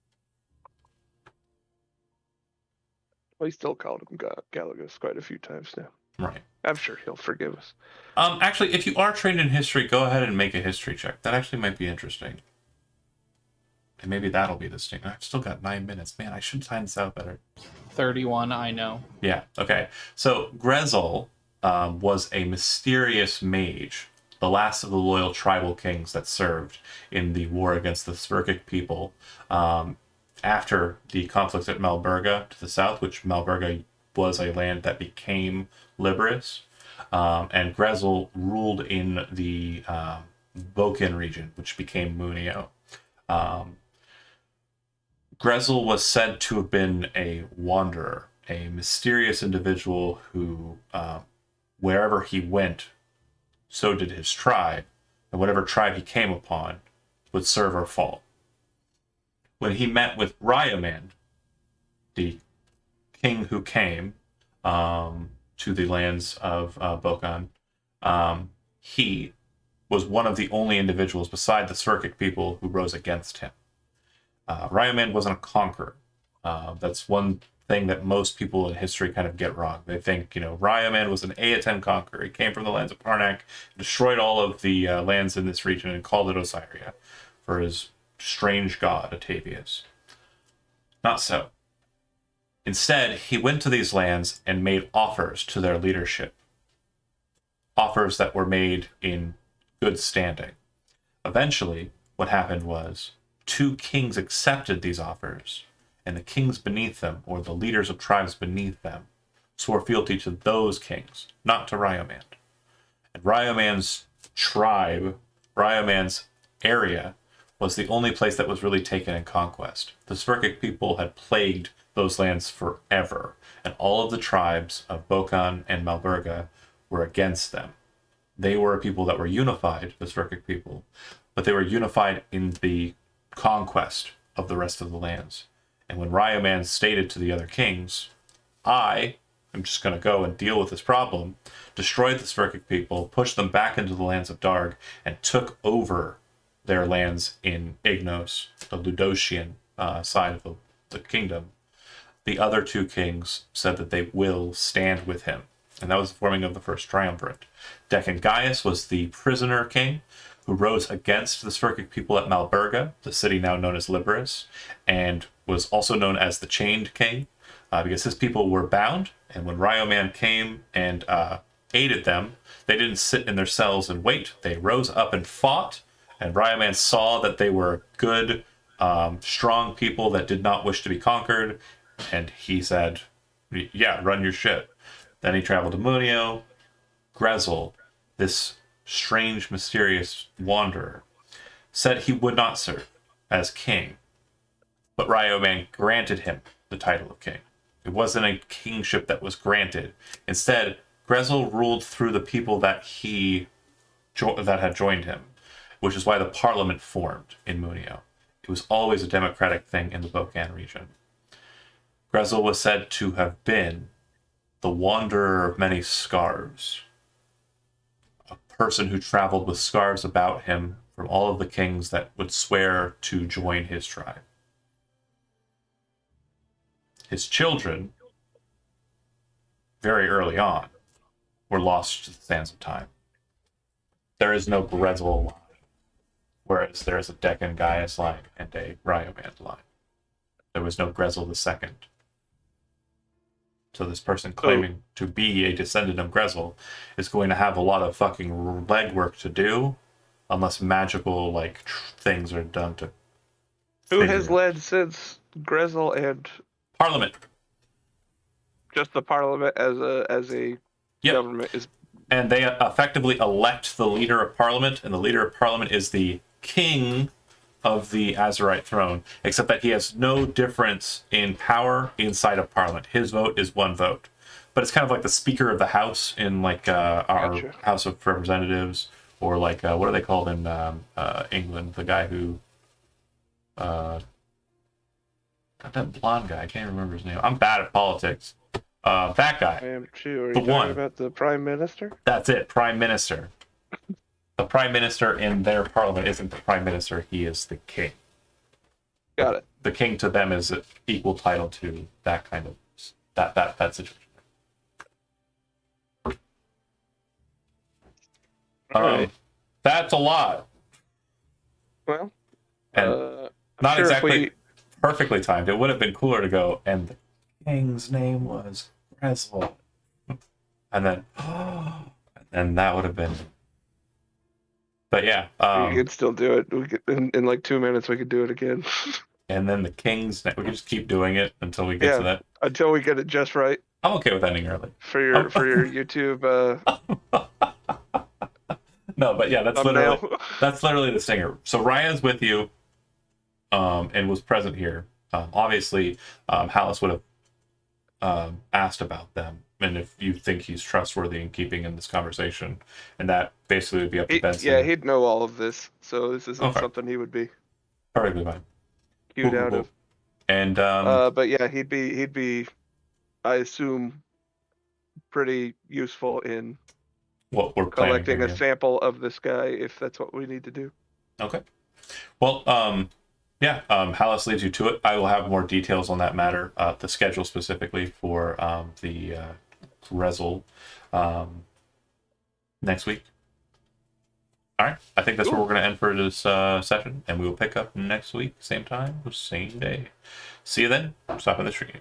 Well, he still called him Galagos quite a few times now. Right. I'm sure he'll forgive us. Actually, if you are trained in history, go ahead and make a history check. That actually might be interesting. And maybe that'll be the sting. I've still got 9 minutes. Man, I should time this out better. 31, I know. Yeah, okay. So Grezel was a mysterious mage, the last of the loyal tribal kings that served in the war against the Sverkic people after the conflict at Malberga to the south, which Malberga was a land that became Liberus. And Grezel ruled in the Bokin region, which became Munio. Grezel was said to have been a wanderer, a mysterious individual who, wherever he went, so did his tribe, and whatever tribe he came upon would serve or fall. When he met with Ryamand, the king who came to the lands of Bokan, he was one of the only individuals beside the Sverkic people who rose against him. Ryamand wasn't a conqueror. That's one thing that most people in history kind of get wrong. They think, Ryamand was an Aetan conqueror. He came from the lands of Karnak, destroyed all of the lands in this region, and called it Osiria for his strange god, Atavius. Not so. Instead, he went to these lands and made offers to their leadership. Offers that were made in good standing. Eventually, what happened was 2 kings accepted these offers, and the kings beneath them, or the leaders of tribes beneath them, swore fealty to those kings, not to Ryamand. And Ryamand's tribe, Ryamand's area, was the only place that was really taken in conquest. The Sverkic people had plagued those lands forever, and all of the tribes of Bokan and Malberga were against them. They were a people that were unified, the Sverkic people, but they were unified in the conquest of the rest of the lands. And when Ryamand stated to the other kings, I am just going to go and deal with this problem, destroyed the Sverkic people, pushed them back into the lands of Darg, and took over their lands in Ignos, the Ludocian side of the kingdom, the other 2 kings said that they will stand with him. And that was the forming of the first triumvirate. Deccan Gaius was the prisoner king who rose against the Sverkic people at Malberga, the city now known as Liberus, and was also known as the Chained King, because his people were bound, and when Ryamand came and aided them, they didn't sit in their cells and wait. They rose up and fought, and Ryamand saw that they were good, strong people that did not wish to be conquered, and he said, yeah, run your shit. Then he traveled to Munio. Grezel, this strange, mysterious wanderer, said he would not serve as king, but Ryamand granted him the title of king. It wasn't a kingship that was granted. Instead, Grezel ruled through the people that that had joined him, which is why the parliament formed in Munio. It was always a democratic thing in the Bokan region. Grezel was said to have been the wanderer of many scarves, a person who traveled with scarves about him from all of the kings that would swear to join his tribe. His children, very early on, were lost to the sands of time. There is no Grezel line, whereas there is a Deccan Gaius line and a Ryamand line. There was no Grezel II. So this person claiming to be a descendant of Grezel is going to have a lot of fucking legwork to do, unless magical things are done to. Who has led since Grezel and Parliament? Just the Parliament as a government is. And they effectively elect the leader of Parliament, and the leader of Parliament is the king of the Azerite throne, except that he has no difference in power inside of Parliament. His vote is one vote. But it's kind of like the Speaker of the House in our Gotcha. House of Representatives, or what are they called in England? The guy who got that blonde guy. I can't remember his name. I'm bad at politics. That guy. I am too. Are you The talking one. about the Prime Minister? That's it, Prime Minister. The Prime Minister in their parliament isn't the Prime Minister, he is the king. Got it. The king to them is equal title to that kind of that situation. Alright. That's a lot. Well, And I'm not sure exactly if perfectly timed. It would have been cooler to go, and the king's name was Greswold. And then, and that would have been. But yeah, we could still do it. We could, in like 2 minutes, we could do it again. and then the king's name. We could just keep doing it until we get Yeah. to that. Until we get it just right I'm okay with ending early. for your YouTube No, but yeah, that's thumbnail. literally the singer. So Ryan's with you, and was present here. Obviously, Hallis would have asked about them, and if you think he's trustworthy in keeping in this conversation, and that basically would be up to Ben. Yeah, he'd know all of this, so this isn't Okay. something he would be Perfectly fine. cued Cool, out cool. of. And But yeah, he'd be, I assume, pretty useful in what we're planning collecting here, a yeah. sample of this guy if that's what we need to do. Okay. Well, Hallis leaves you to it. I will have more details on that matter, the schedule specifically for the Rezel next week. All right. I think that's where we're going to end for this session, and we will pick up next week, same time, same day. See you then. Stop in the stream.